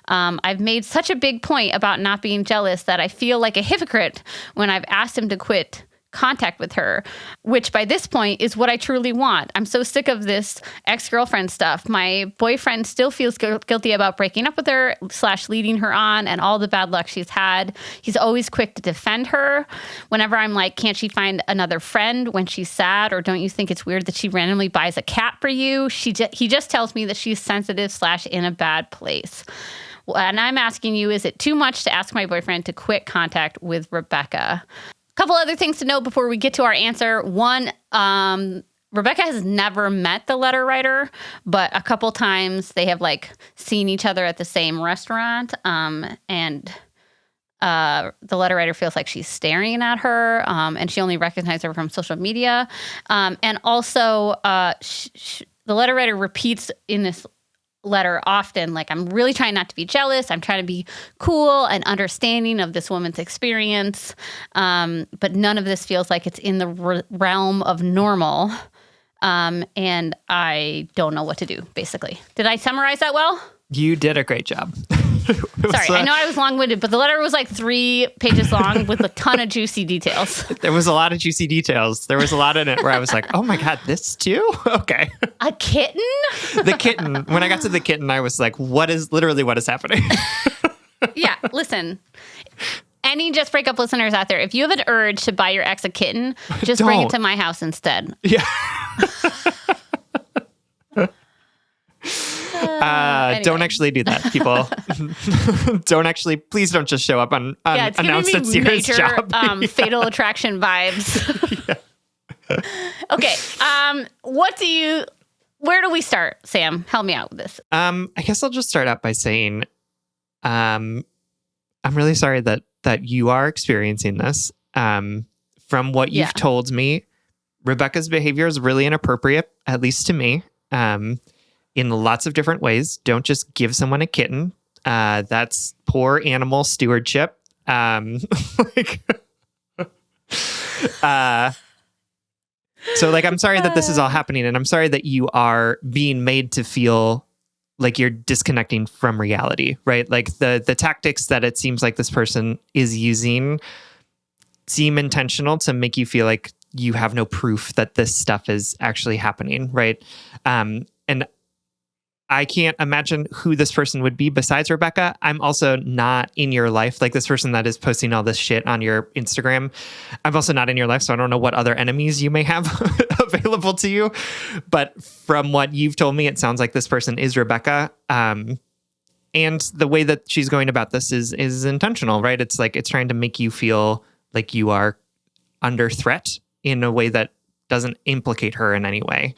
I've made such a big point about not being jealous that I feel like a hypocrite when I've asked him to quit contact with her, which by this point is what I truly want. I'm so sick of this ex-girlfriend stuff. My boyfriend still feels guilty about breaking up with her / leading her on and all the bad luck she's had. He's always quick to defend her. Whenever I'm like, can't she find another friend when she's sad? Or don't you think it's weird that she randomly buys a cat for you? He just tells me that she's sensitive / in a bad place. And I'm asking you, is it too much to ask my boyfriend to quit contact with Rebecca? Couple other things to note before we get to our answer. One, Rebecca has never met the letter writer, but a couple times they have like seen each other at the same restaurant. And the letter writer feels like she's staring at her, and she only recognized her from social media. And also, the letter writer repeats in this letter often, like, I'm really trying not to be jealous. I'm trying to be cool and understanding of this woman's experience. But none of this feels like it's in the realm of normal. And I don't know what to do, basically. Did I summarize that well? You did a great job. Sorry, I know I was long-winded, but the letter was like 3 pages long with a ton of juicy details. There was a lot of juicy details. There was a lot in it where I was like, oh my God, this too? Okay. A kitten? The kitten. When I got to the kitten, I was like, what is happening? Yeah, listen. Any Just Break Up listeners out there, if you have an urge to buy your ex a kitten, just bring it to my house instead. Yeah. Anyway. Don't actually do that, people. Please don't just show up on unannounced at Sierra's job. Fatal Attraction vibes. Yeah. Okay. Where do we start, Sam? Help me out with this. I guess I'll just start out by saying, I'm really sorry that you are experiencing this. From what you've told me, Rebecca's behavior is really inappropriate, at least to me. In lots of different ways. Don't just give someone a kitten. That's poor animal stewardship. So I'm sorry that this is all happening, and I'm sorry that you are being made to feel like you're disconnecting from reality, right? Like the tactics that it seems like this person is using seem intentional to make you feel like you have no proof that this stuff is actually happening, right? And I can't imagine who this person would be besides Rebecca. I'm also not in your life. Like this person that is posting all this shit on your Instagram, I'm also not in your life, so I don't know what other enemies you may have available to you. But from what you've told me, it sounds like this person is Rebecca. And the way that she's going about this is intentional, right? It's like it's trying to make you feel like you are under threat in a way that doesn't implicate her in any way.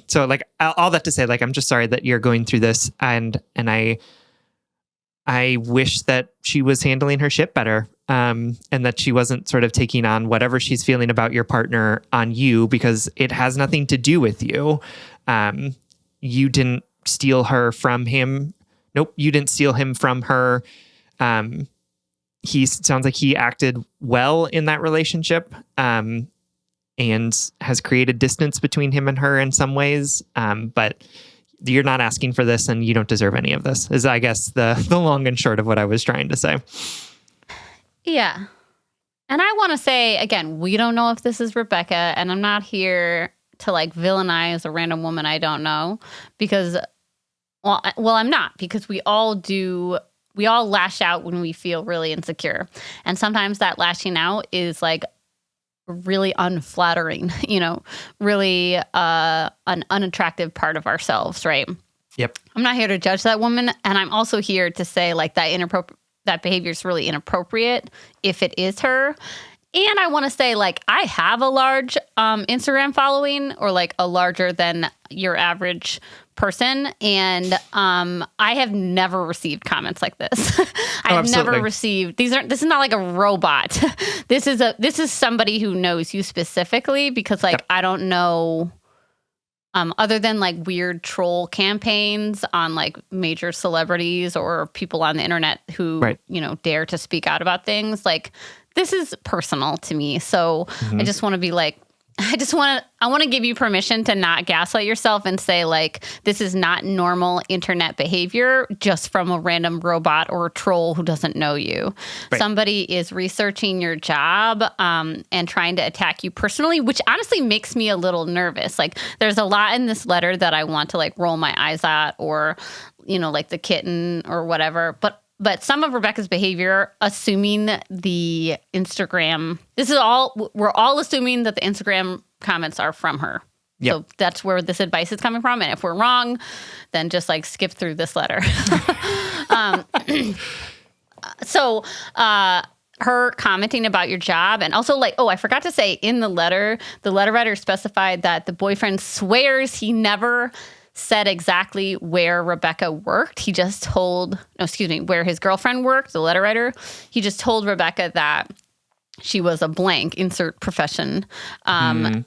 So like all that to say, like, I'm just sorry that you're going through this, and I wish that she was handling her shit better, and that she wasn't sort of taking on whatever she's feeling about your partner on you, because it has nothing to do with you. You didn't steal her from him. Nope, you didn't steal him from her. He sounds like he acted well in that relationship. And has created distance between him and her in some ways. But you're not asking for this, and you don't deserve any of this, is, I guess, the long and short of what I was trying to say. Yeah. And I want to say, again, we don't know if this is Rebecca, and I'm not here to like villainize a random woman I don't know, because, well, I'm not, because we all lash out when we feel really insecure. And sometimes that lashing out is like really unflattering, really an unattractive part of ourselves, right? Yep. I'm not here to judge that woman, and I'm also here to say like that that behavior is really inappropriate if it is her. And I want to say, like, I have a large Instagram following, or like a larger than your average person. And I have never received comments like this. I've never received this is not like a robot. This is somebody who knows you specifically, because like, I don't know, other than like weird troll campaigns on like major celebrities or people on the internet who, dare to speak out about things, like, this is personal to me. So I just want to be like, I want to give you permission to not gaslight yourself and say, like, this is not normal internet behavior just from a random robot or a troll who doesn't know you. Right. Somebody is researching your job and trying to attack you personally, which honestly makes me a little nervous. Like, there's a lot in this letter that I want to like roll my eyes at, or, like the kitten or whatever. But some of Rebecca's behavior, assuming the Instagram, we're all assuming that the Instagram comments are from her. Yep. So that's where this advice is coming from. And if we're wrong, then just like skip through this letter. So her commenting about your job, and also like, I forgot to say in the letter writer specified that the boyfriend swears he never said exactly where Rebecca worked. He just told, where his girlfriend worked, the letter writer. He just told Rebecca that she was a blank, insert profession. But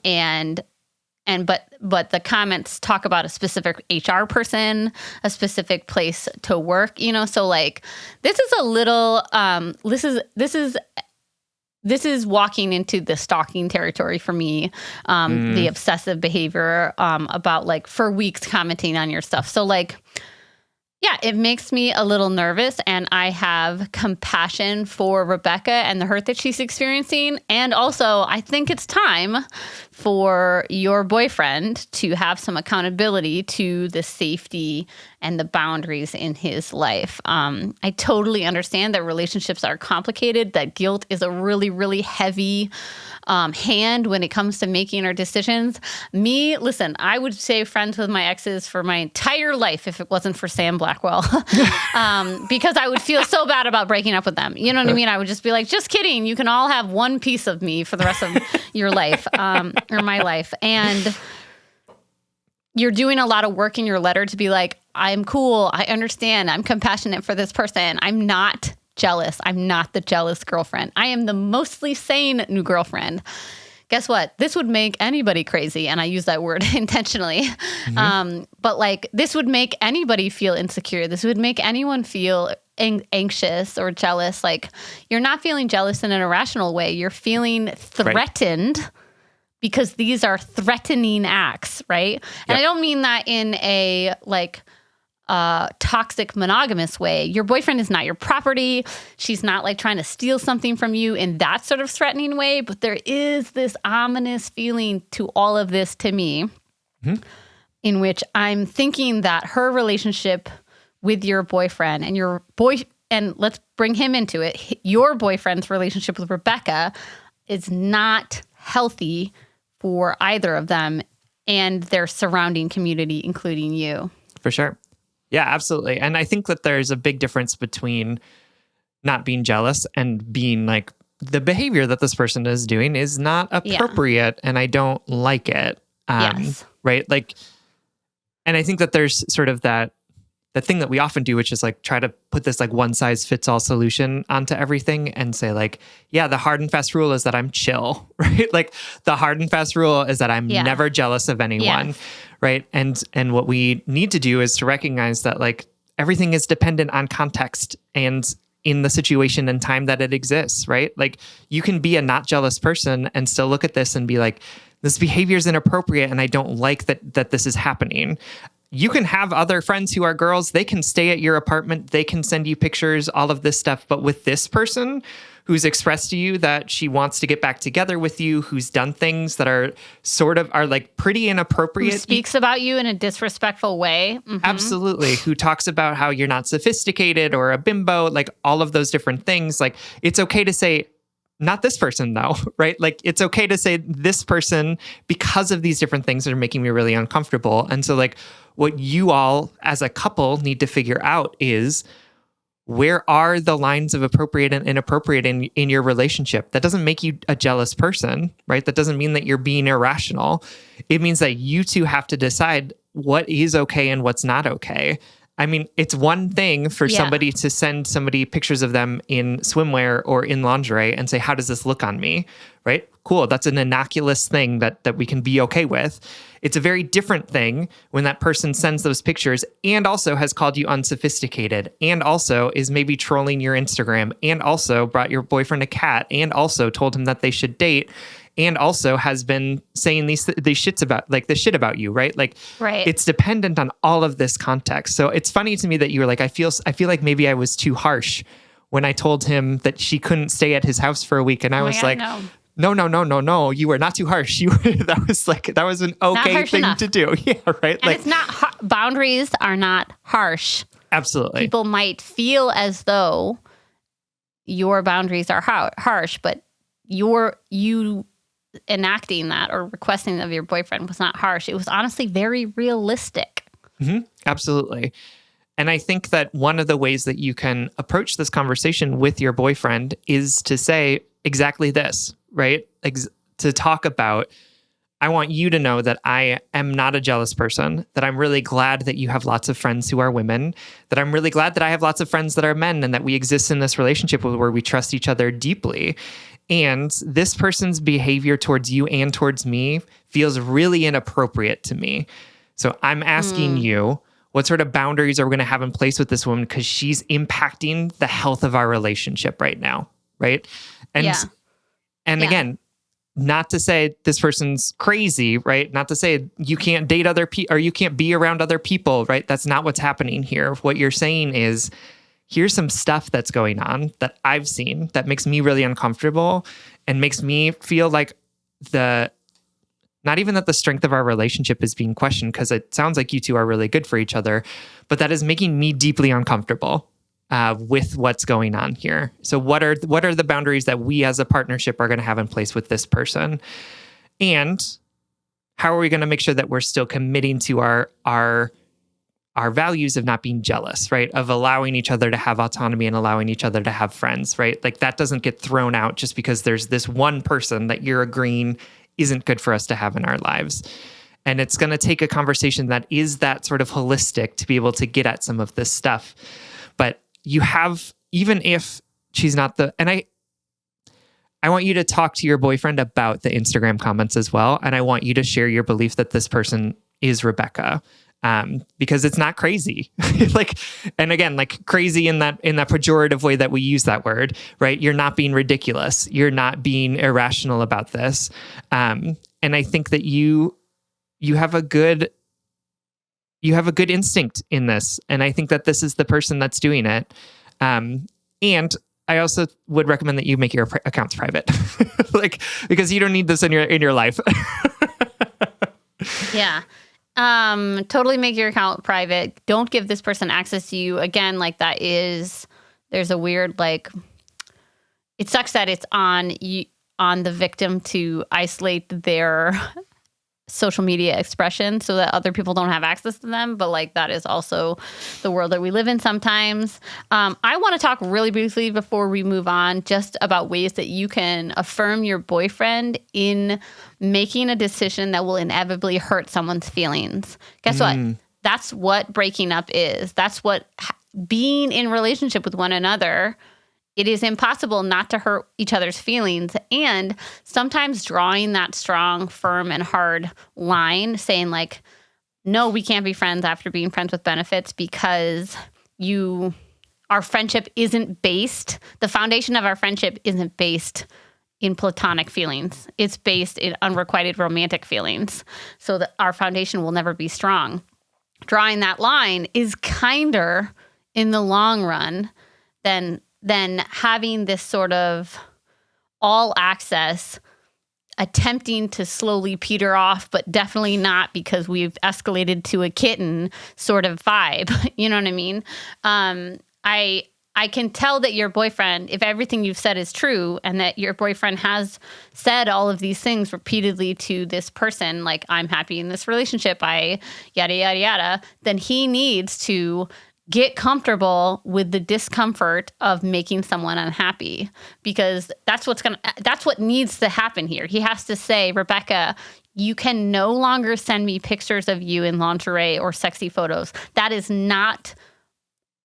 the comments talk about a specific HR person, a specific place to work, so like, this is a little, this is walking into the stalking territory for me, the obsessive behavior about like for weeks commenting on your stuff. So like, yeah, it makes me a little nervous, and I have compassion for Rebecca and the hurt that she's experiencing. And also, I think it's time for your boyfriend to have some accountability to the safety and the boundaries in his life. I totally understand that relationships are complicated, that guilt is a really, really heavy hand when it comes to making our decisions. Listen, I would stay friends with my exes for my entire life if it wasn't for Sam Blackwell, because I would feel so bad about breaking up with them. You know what I mean? I would just be like, just kidding. You can all have one piece of me for the rest of your life, or my life. And you're doing a lot of work in your letter to be like, I'm cool. I understand. I'm compassionate for this person. I'm not jealous. I'm not the jealous girlfriend. I am the mostly sane new girlfriend. Guess what? This would make anybody crazy. And I use that word intentionally. But like, this would make anybody feel insecure. This would make anyone feel anxious or jealous. Like, you're not feeling jealous in an irrational way. You're feeling threatened because these are threatening acts, right? And I don't mean that in a like toxic monogamous way. Your boyfriend is not your property. She's not like trying to steal something from you in that sort of threatening way. But there is this ominous feeling to all of this to me, in which I'm thinking that her relationship with your boyfriend and let's bring him into it, your boyfriend's relationship with Rebecca is not healthy for either of them and their surrounding community, including you. For sure. Yeah, absolutely. And I think that there's a big difference between not being jealous and being like, the behavior that this person is doing is not appropriate and I don't like it. Right? Like, and I think that there's sort of that thing that we often do, which is like try to put this like one size fits all solution onto everything and say like, yeah, the hard and fast rule is that I'm chill, right? Like the hard and fast rule is that I'm never jealous of anyone, right? And what we need to do is to recognize that like everything is dependent on context and in the situation and time that it exists, right? Like you can be a not jealous person and still look at this and be like, this behavior is inappropriate and I don't like that this is happening. You can have other friends who are girls. They can stay at your apartment. They can send you pictures, all of this stuff. But with this person who's expressed to you that she wants to get back together with you, who's done things that are like pretty inappropriate. Who speaks about you in a disrespectful way. Mm-hmm. Absolutely. Who talks about how you're not sophisticated or a bimbo, like all of those different things. Like it's okay to say, not this person though, right? Like it's okay to say this person because of these different things that are making me really uncomfortable. And so like what you all as a couple need to figure out is where are the lines of appropriate and inappropriate in your relationship? That doesn't make you a jealous person, right? That doesn't mean that you're being irrational. It means that you two have to decide what is okay and what's not okay. I mean, it's one thing for somebody to send somebody pictures of them in swimwear or in lingerie and say, how does this look on me? Right? Cool. That's an innocuous thing that we can be okay with. It's a very different thing when that person sends those pictures and also has called you unsophisticated and also is maybe trolling your Instagram and also brought your boyfriend a cat and also told him that they should date and also has been saying these shits about, like, the shit about you, right? Like, right. It's dependent on all of this context. So it's funny to me that you were like, I feel like maybe I was too harsh when I told him that she couldn't stay at his house for a week. And I was like, no, you were not too harsh. That was an okay thing to do. Yeah, right. And it's not, boundaries are not harsh. Absolutely. People might feel as though your boundaries are harsh, but you enacting that or requesting of your boyfriend was not harsh. It was honestly very realistic. Mm-hmm. Absolutely. And I think that one of the ways that you can approach this conversation with your boyfriend is to say exactly this, right? To talk about, I want you to know that I am not a jealous person, that I'm really glad that you have lots of friends who are women, that I'm really glad that I have lots of friends that are men, and that we exist in this relationship where we trust each other deeply. And this person's behavior towards you and towards me feels really inappropriate to me. So I'm asking you, what sort of boundaries are we going to have in place with this woman? Because she's impacting the health of our relationship right now, right? And again, not to say this person's crazy, right? Not to say you can't date other people or you can't be around other people, right? That's not what's happening here. What you're saying is, here's some stuff that's going on that I've seen that makes me really uncomfortable and makes me feel like not even that the strength of our relationship is being questioned, because it sounds like you two are really good for each other, but that is making me deeply uncomfortable with what's going on here. So what are the boundaries that we as a partnership are going to have in place with this person? And how are we going to make sure that we're still committing to our values of not being jealous, right? Of allowing each other to have autonomy and allowing each other to have friends, right? Like, that doesn't get thrown out just because there's this one person that you're agreeing isn't good for us to have in our lives. And it's going to take a conversation that is that sort of holistic to be able to get at some of this stuff. But you have, even if she's not and I want you to talk to your boyfriend about the Instagram comments as well. And I want you to share your belief that this person is Rebecca. Because it's not crazy. And again, crazy in that pejorative way that we use that word, right? You're not being ridiculous. You're not being irrational about this. And I think that you have a good instinct in this. And I think that this is the person that's doing it. And I also would recommend that you make your accounts private, because you don't need this in your life. Yeah. Totally make your account private. Don't give this person access to you. Again, there's a weird, it sucks that it's on the victim to isolate their social media expression so that other people don't have access to them. But that is also the world that we live in sometimes. I want to talk really briefly before we move on just about ways that you can affirm your boyfriend in making a decision that will inevitably hurt someone's feelings. Guess what? That's what breaking up is. That's what being in relationship with one another. It is impossible not to hurt each other's feelings. And sometimes drawing that strong, firm, and hard line, saying no, we can't be friends after being friends with benefits because our friendship isn't based, the foundation of our friendship isn't based in platonic feelings. It's based in unrequited romantic feelings. So that our foundation will never be strong. Drawing that line is kinder in the long run than having this sort of all access, attempting to slowly peter off, but definitely not because we've escalated to a kitten sort of vibe. You know what I mean? I can tell that your boyfriend, if everything you've said is true and that your boyfriend has said all of these things repeatedly to this person, I'm happy in this relationship, yada, yada, yada, then he needs to get comfortable with the discomfort of making someone unhappy, because that's what needs to happen here. He has to say, Rebecca, you can no longer send me pictures of you in lingerie or sexy photos. That is not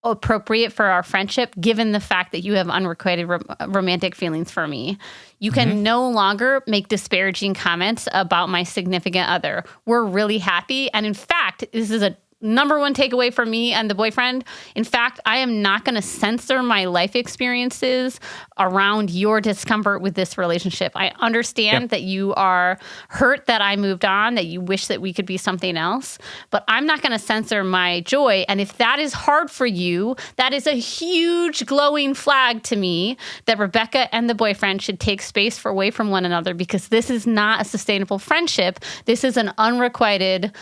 appropriate for our friendship, given the fact that you have unrequited romantic feelings for me. You can no longer make disparaging comments about my significant other. We're really happy. And in fact, this is a number one takeaway for me and the boyfriend. In fact, I am not going to censor my life experiences around your discomfort with this relationship. I understand that you are hurt that I moved on, that you wish that we could be something else, but I'm not going to censor my joy. And if that is hard for you, that is a huge glowing flag to me that Rebecca and the boyfriend should take space away from one another, because this is not a sustainable friendship. This is an unrequited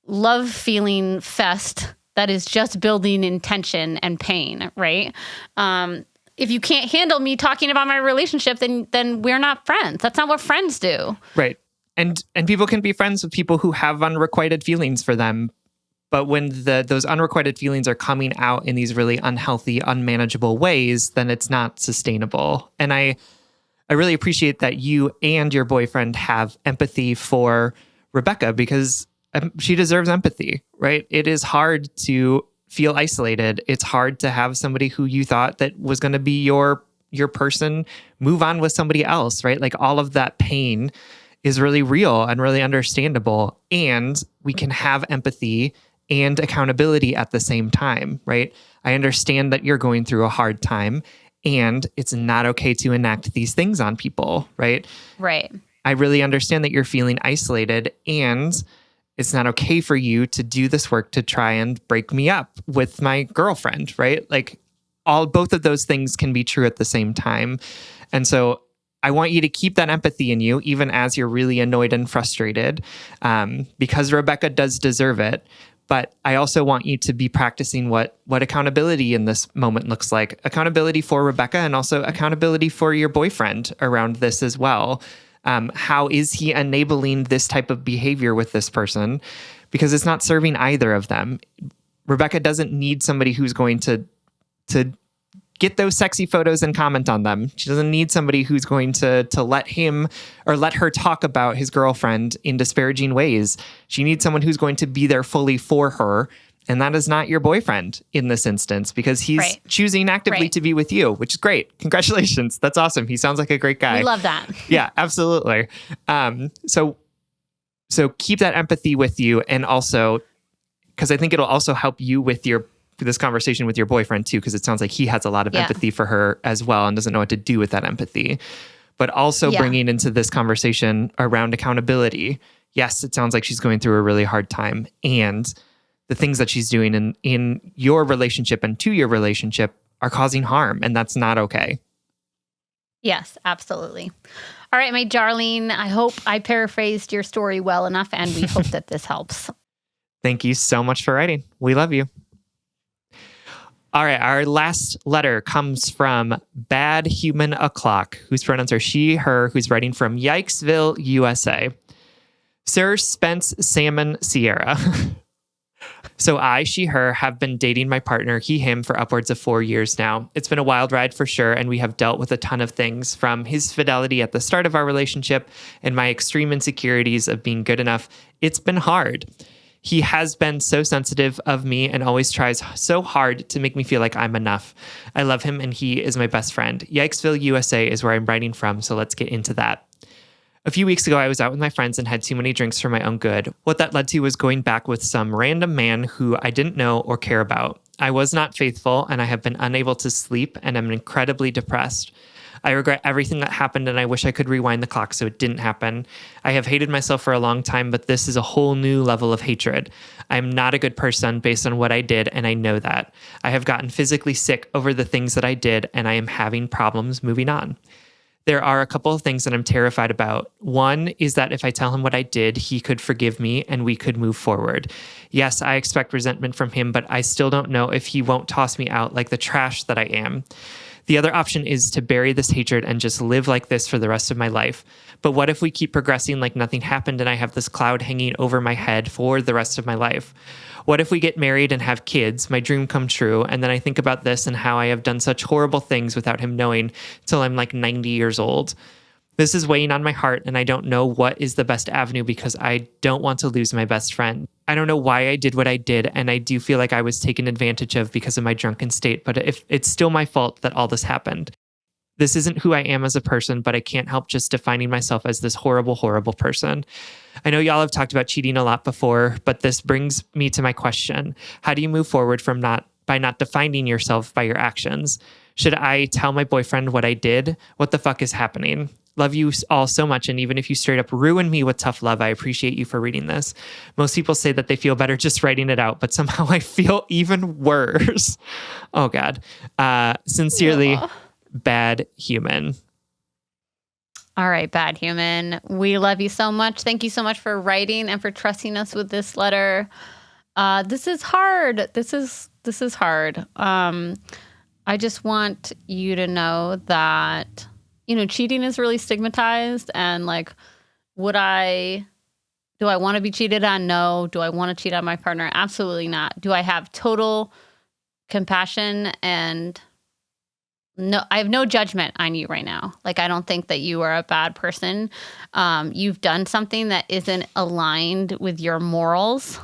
love feeling fest that is just building in tension and pain, right? If you can't handle me talking about my relationship, then we're not friends. That's not what friends do. Right. And people can be friends with people who have unrequited feelings for them. But when those unrequited feelings are coming out in these really unhealthy, unmanageable ways, then it's not sustainable. And I really appreciate that you and your boyfriend have empathy for Rebecca, because she deserves empathy, right? It is hard to feel isolated. It's hard to have somebody who you thought that was going to be your person move on with somebody else, right? Like, all of that pain is really real and really understandable. And we can have empathy and accountability at the same time, right? I understand that you're going through a hard time, and it's not okay to enact these things on people, right? Right. I really understand that you're feeling isolated, and it's not okay for you to do this work to try and break me up with my girlfriend, right? Like, both of those things can be true at the same time. And so I want you to keep that empathy in you, even as you're really annoyed and frustrated, because Rebecca does deserve it. But I also want you to be practicing what accountability in this moment looks like. Accountability for Rebecca, and also accountability for your boyfriend around this as well. How is he enabling this type of behavior with this person? Because it's not serving either of them. Rebecca doesn't need somebody who's going to get those sexy photos and comment on them. She doesn't need somebody who's going to let him or let her talk about his girlfriend in disparaging ways. She needs someone who's going to be there fully for her. And that is not your boyfriend in this instance, because he's choosing actively to be with you, which is great. Congratulations. That's awesome. He sounds like a great guy. We love that. Yeah, absolutely. So keep that empathy with you. And also, because I think it'll also help you with this conversation with your boyfriend too, because it sounds like he has a lot of empathy for her as well and doesn't know what to do with that empathy. But also bringing into this conversation around accountability. Yes, it sounds like she's going through a really hard time, and the things that she's doing in your relationship and to your relationship are causing harm, and that's not okay. Yes, absolutely. All right, my darling, I hope I paraphrased your story well enough, and we hope that this helps. Thank you so much for writing. We love you. All right, our last letter comes from Bad Human O'Clock, whose pronouns are she, her, who's writing from Yikesville, USA. Sir Spence Salmon Sierra. So I, she, her, have been dating my partner, he, him, for upwards of 4 years now. It's been a wild ride for sure, and we have dealt with a ton of things, from his fidelity at the start of our relationship and my extreme insecurities of being good enough. It's been hard. He has been so sensitive of me and always tries so hard to make me feel like I'm enough. I love him, and he is my best friend. Yikesville, USA is where I'm writing from, so let's get into that. A few weeks ago, I was out with my friends and had too many drinks for my own good. What that led to was going back with some random man who I didn't know or care about. I was not faithful, and I have been unable to sleep, and am incredibly depressed. I regret everything that happened, and I wish I could rewind the clock so it didn't happen. I have hated myself for a long time, but this is a whole new level of hatred. I'm not a good person based on what I did, and I know that. I have gotten physically sick over the things that I did, and I am having problems moving on. There are a couple of things that I'm terrified about. One is that if I tell him what I did, he could forgive me and we could move forward. Yes, I expect resentment from him, but I still don't know if he won't toss me out like the trash that I am. The other option is to bury this hatred and just live like this for the rest of my life. But what if we keep progressing like nothing happened and I have this cloud hanging over my head for the rest of my life? What if we get married and have kids, my dream come true, and then I think about this and how I have done such horrible things without him knowing till I'm like 90 years old? This is weighing on my heart, and I don't know what is the best avenue because I don't want to lose my best friend. I don't know why I did what I did, and I do feel like I was taken advantage of because of my drunken state, but if it's still my fault that all this happened. This isn't who I am as a person, but I can't help just defining myself as this horrible, horrible person. I know y'all have talked about cheating a lot before, but this brings me to my question. How do you move forward from by not defining yourself by your actions? Should I tell my boyfriend what I did? What the fuck is happening? Love you all so much, and even if you straight up ruin me with tough love, I appreciate you for reading this. Most people say that they feel better just writing it out, but somehow I feel even worse. Oh, God. Sincerely, Bad Human. All right, Bad Human. We love you so much. Thank you so much for writing and for trusting us with this letter. This is hard. This is hard. I just want you to know that, cheating is really stigmatized, and like, do I want to be cheated on? No. Do I want to cheat on my partner? Absolutely not. Do I have total compassion and no, I have no judgment on you right now. Like, I don't think that you are a bad person. You've done something that isn't aligned with your morals,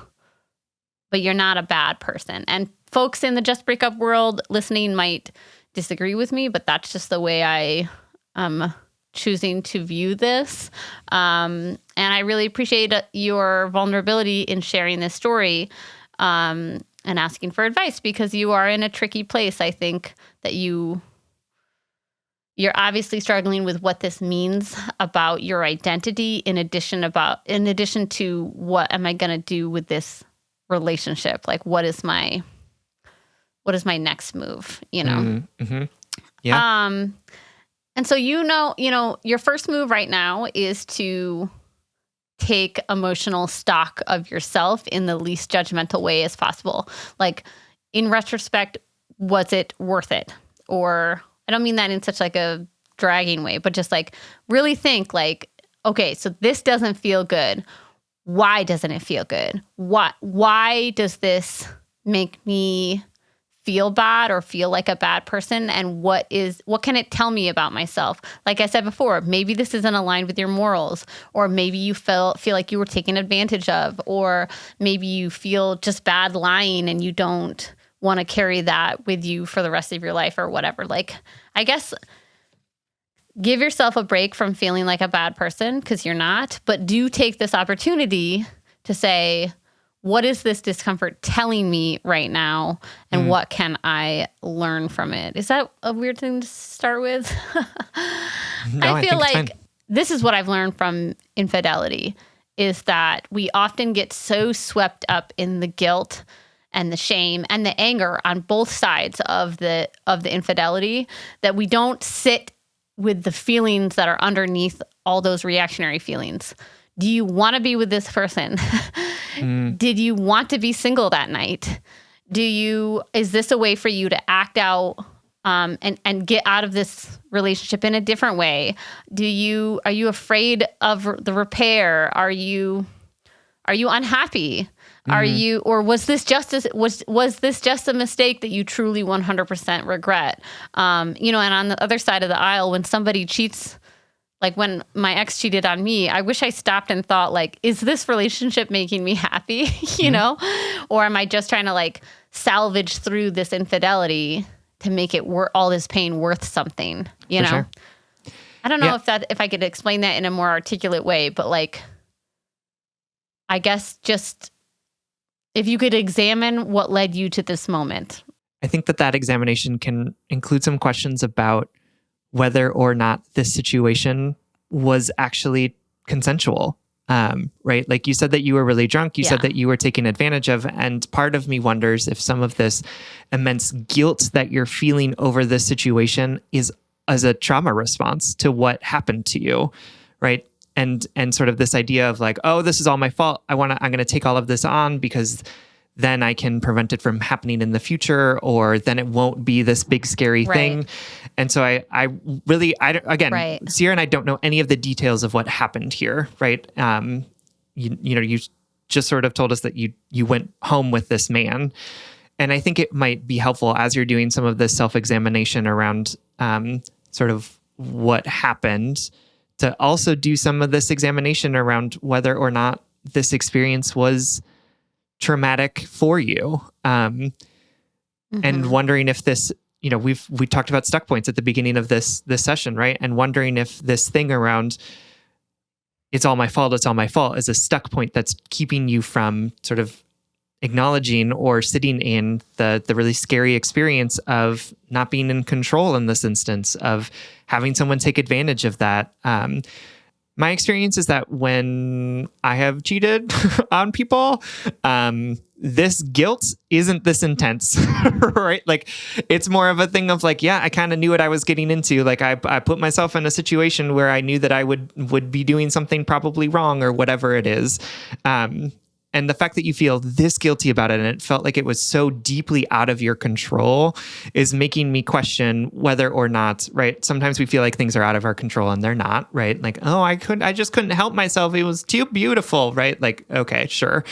but you're not a bad person. And folks in the Just Break Up world listening might disagree with me, but that's just the way I am choosing to view this. And I really appreciate your vulnerability in sharing this story and asking for advice, because you are in a tricky place. I think that you're obviously struggling with what this means about your identity, in addition to what am I going to do with this relationship? Like, what is my next move, Mm-hmm. Yeah. And so, your first move right now is to take emotional stock of yourself in the least judgmental way as possible. Like, in retrospect, was it worth it? Or, I don't mean that in such like a dragging way, but just like really think like, okay, so this doesn't feel good. Why doesn't it feel good? Why does this make me feel bad or feel like a bad person? And what can it tell me about myself? Like I said before, maybe this isn't aligned with your morals, or maybe you feel like you were taken advantage of, or maybe you feel just bad lying and you don't want to carry that with you for the rest of your life or whatever. Like, I guess give yourself a break from feeling like a bad person, because you're not, but do take this opportunity to say, what is this discomfort telling me right now? And what can I learn from it? Is that a weird thing to start with? No, I feel like this is what I've learned from infidelity, is that we often get so swept up in the guilt and the shame and the anger on both sides of the infidelity that we don't sit with the feelings that are underneath all those reactionary feelings. Do you want to be with this person? Did you want to be single that night? Is this a way for you to act out and get out of this relationship in a different way? Are you afraid of the repair? Are you unhappy? Or was this just a mistake that you truly 100% regret? And on the other side of the aisle, when somebody cheats, like when my ex cheated on me, I wish I stopped and thought, like, is this relationship making me happy? Or am I just trying to like salvage through this infidelity to make it all this pain worth something? Sure. I don't know if I could explain that in a more articulate way, but like, I guess just if you could examine what led you to this moment. I think that examination can include some questions about whether or not this situation was actually consensual, right? Like you said that you were really drunk. You said that you were taken advantage of. And part of me wonders if some of this immense guilt that you're feeling over this situation is as a trauma response to what happened to you, right? And sort of this idea of like, oh, this is all my fault. I'm going to take all of this on because then I can prevent it from happening in the future, or then it won't be this big scary thing. And so I really, again, Sierra and I don't know any of the details of what happened here, right? You just sort of told us that you went home with this man. And I think it might be helpful as you're doing some of this self-examination around sort of what happened, to also do some of this examination around whether or not this experience was traumatic for you. And wondering if this, we talked about stuck points at the beginning of this session, right? And wondering if this thing around it's all my fault is a stuck point that's keeping you from sort of acknowledging or sitting in the really scary experience of not being in control in this instance, of having someone take advantage of that. My experience is that when I have cheated on people, this guilt isn't this intense, right? Like, it's more of a thing of like, yeah, I kind of knew what I was getting into. Like, I put myself in a situation where I knew that I would be doing something probably wrong or whatever it is. And the fact that you feel this guilty about it, and it felt like it was so deeply out of your control, is making me question whether or not, right? Sometimes we feel like things are out of our control and they're not, right? Like, oh, I just couldn't help myself. It was too beautiful, right? Like, okay, sure.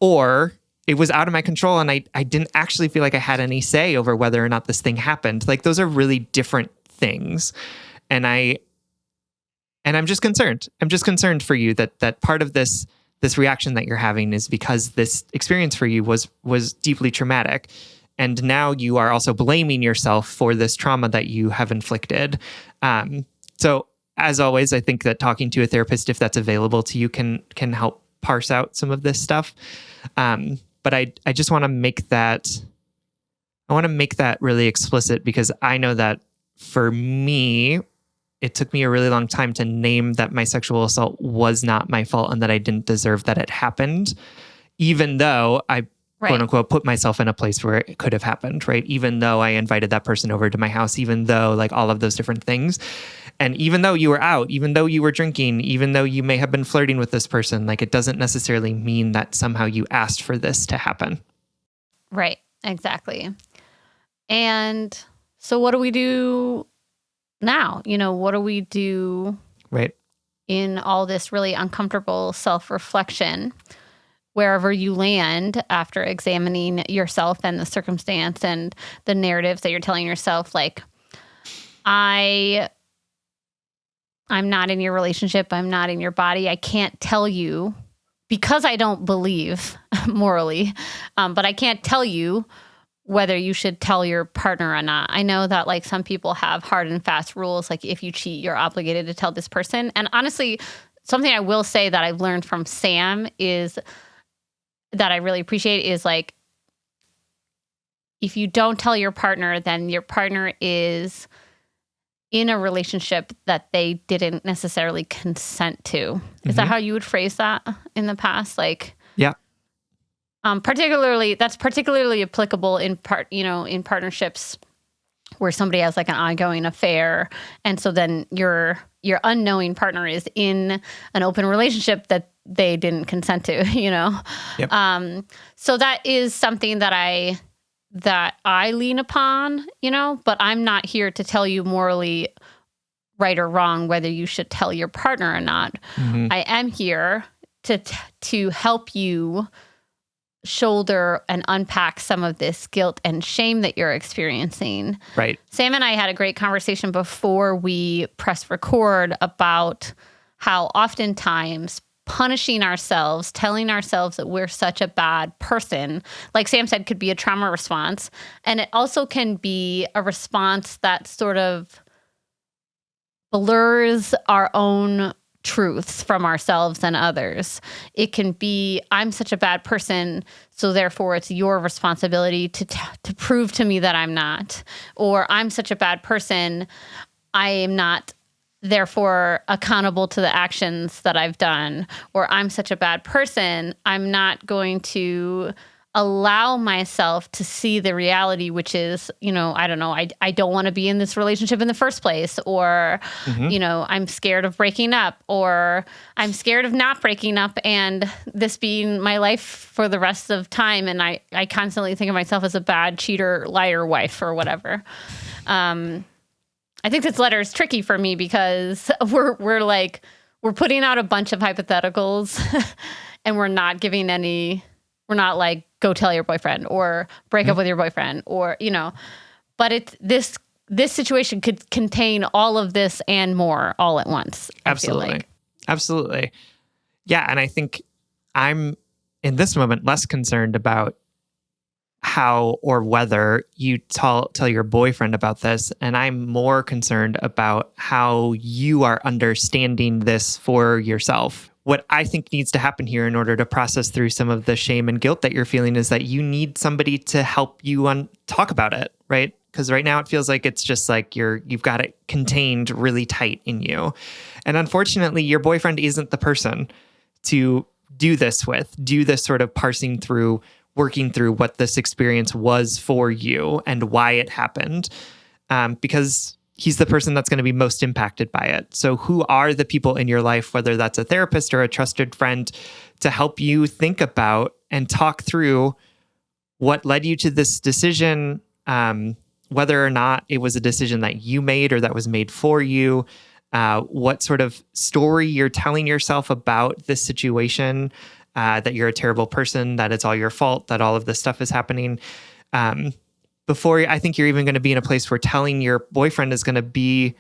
Or it was out of my control and I didn't actually feel like I had any say over whether or not this thing happened. Like, those are really different things. And I'm just concerned. I'm just concerned for you that part of this reaction that you're having is because this experience for you was deeply traumatic. And now you are also blaming yourself for this trauma that you have inflicted. So as always, I think that talking to a therapist, if that's available to you, can help parse out some of this stuff. But I just want to make that really explicit, because I know that for me, it took me a really long time to name that my sexual assault was not my fault and that I didn't deserve that it happened, even though I, quote unquote, put myself in a place where it could have happened, right? Even though I invited that person over to my house, even though like all of those different things. And even though you were out, even though you were drinking, even though you may have been flirting with this person, like, it doesn't necessarily mean that somehow you asked for this to happen. Right. Exactly. And so what do we do now? What do we do in all this really uncomfortable self-reflection, wherever you land after examining yourself and the circumstance and the narratives that you're telling yourself, like, I'm not in your relationship, I'm not in your body, I can't tell you, because I don't believe morally, but I can't tell you whether you should tell your partner or not. I know that like some people have hard and fast rules, like if you cheat, you're obligated to tell this person. And honestly, something I will say that I've learned from Sam is that I really appreciate is like, if you don't tell your partner, then your partner is in a relationship that they didn't necessarily consent to. Is that how you would phrase that in the past? Like, yeah. That's particularly applicable in partnerships where somebody has like an ongoing affair. And so then your unknowing partner is in an open relationship that they didn't consent to, Yep. So that is something that I lean upon, but I'm not here to tell you morally right or wrong whether you should tell your partner or not. I am here to help you shoulder and unpack some of this guilt and shame that you're experiencing. Right. Sam and I had a great conversation before we pressed record about how oftentimes punishing ourselves, telling ourselves that we're such a bad person, like Sam said, could be a trauma response. And it also can be a response that sort of blurs our own truths from ourselves and others. It can be, I'm such a bad person, so therefore it's your responsibility to prove to me that I'm not. Or I'm such a bad person, I am not therefore accountable to the actions that I've done. Or I'm such a bad person, I'm not going to allow myself to see the reality, which is, I don't know, I don't want to be in this relationship in the first place, or, I'm scared of breaking up, or I'm scared of not breaking up and this being my life for the rest of time. And I constantly think of myself as a bad cheater, liar wife or whatever. I think this letter is tricky for me because we're putting out a bunch of hypotheticals and we're not giving we're not like, go tell your boyfriend or break up with your boyfriend, or, but this situation could contain all of this and more all at once. Absolutely. Absolutely. Yeah. And I think I'm in this moment less concerned about how or whether you tell your boyfriend about this. And I'm more concerned about how you are understanding this for yourself. What I think needs to happen here in order to process through some of the shame and guilt that you're feeling is that you need somebody to help you talk about it, right? Because right now it feels like it's just like you've got it contained really tight in you. And unfortunately, your boyfriend isn't the person to do this sort of parsing through, working through what this experience was for you and why it happened, because he's the person that's going to be most impacted by it. So who are the people in your life, whether that's a therapist or a trusted friend, to help you think about and talk through what led you to this decision, whether or not it was a decision that you made or that was made for you, what sort of story you're telling yourself about this situation, that you're a terrible person, that it's all your fault, that all of this stuff is happening. Before I think you're even going to be in a place where telling your boyfriend is going to be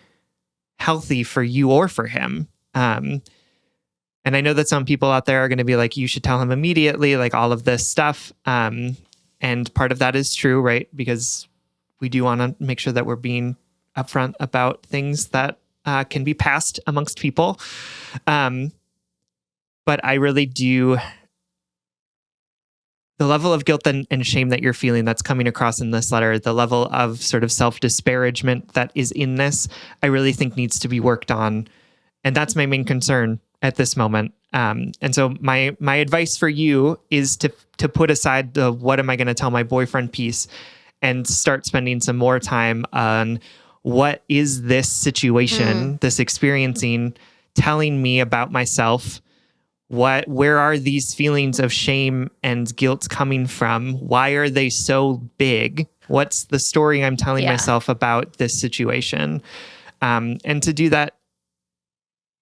healthy for you or for him. And I know that some people out there are going to be like, you should tell him immediately, like all of this stuff. And part of that is true, right? Because we do want to make sure that we're being upfront about things that can be passed amongst people. But I really do. The level of guilt and shame that you're feeling that's coming across in this letter, the level of sort of self-disparagement that is in this, I really think needs to be worked on. And that's my main concern at this moment. And so my advice for you is to put aside the what am I going to tell my boyfriend piece and start spending some more time on what is this situation, this experiencing, telling me about myself. Where are these feelings of shame and guilt coming from? Why are they so big? What's the story I'm telling myself about this situation? And to do that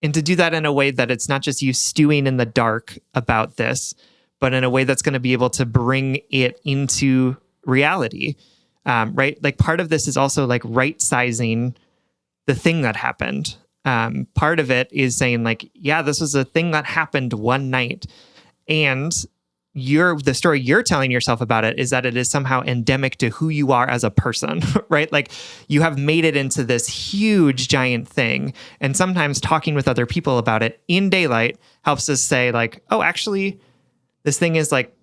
in a way that it's not just you stewing in the dark about this, but in a way that's going to be able to bring it into reality, right? Like part of this is also like right-sizing the thing that happened. Part of it is saying like, yeah, this was a thing that happened one night. And the story you're telling yourself about it is that it is somehow endemic to who you are as a person, right? Like you have made it into this huge, giant thing. And sometimes talking with other people about it in daylight helps us say like, oh, actually, this thing is like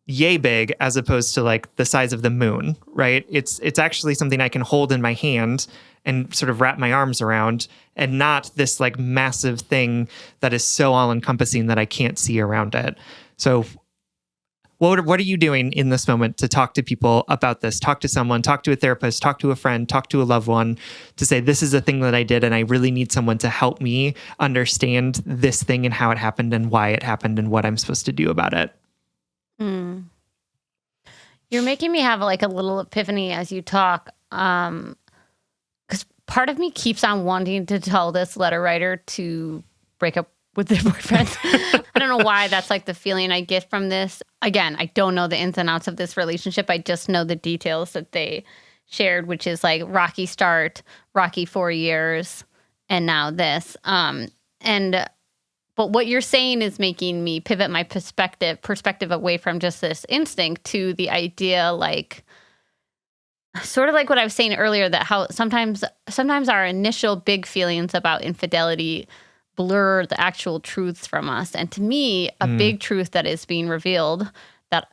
yay big as opposed to like the size of the moon, right? It's actually something I can hold in my hand and sort of wrap my arms around, and not this like massive thing that is so all encompassing that I can't see around it. So what are you doing in this moment to talk to people about this? Talk to someone, talk to a therapist, talk to a friend, talk to a loved one to say, this is a thing that I did and I really need someone to help me understand this thing and how it happened and why it happened and what I'm supposed to do about it. You're making me have like a little epiphany as you talk. Because part of me keeps on wanting to tell this letter writer to break up with their boyfriend. I don't know why that's like the feeling I get from this. Again, I don't know the ins and outs of this relationship. I just know the details that they shared, which is like rocky start, rocky 4 years, and now this. But what you're saying is making me pivot my perspective away from just this instinct to the idea, like sort of like what I was saying earlier, that how sometimes our initial big feelings about infidelity blur the actual truths from us. And to me, a big truth that is being revealed that,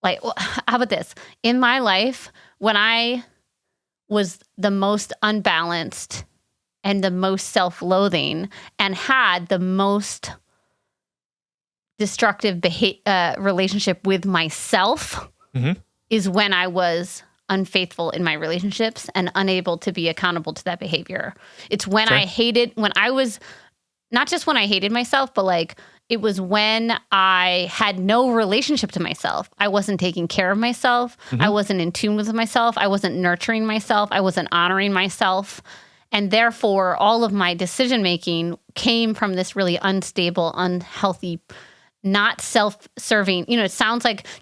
like, how about this? In my life, when I was the most unbalanced and the most self-loathing and had the most destructive relationship with myself is when I was unfaithful in my relationships and unable to be accountable to that behavior. It's when I was, not just when I hated myself, but like it was when I had no relationship to myself. I wasn't taking care of myself. I wasn't in tune with myself. I wasn't nurturing myself. I wasn't honoring myself. And therefore, all of my decision-making came from this really unstable, unhealthy, not self-serving. You know,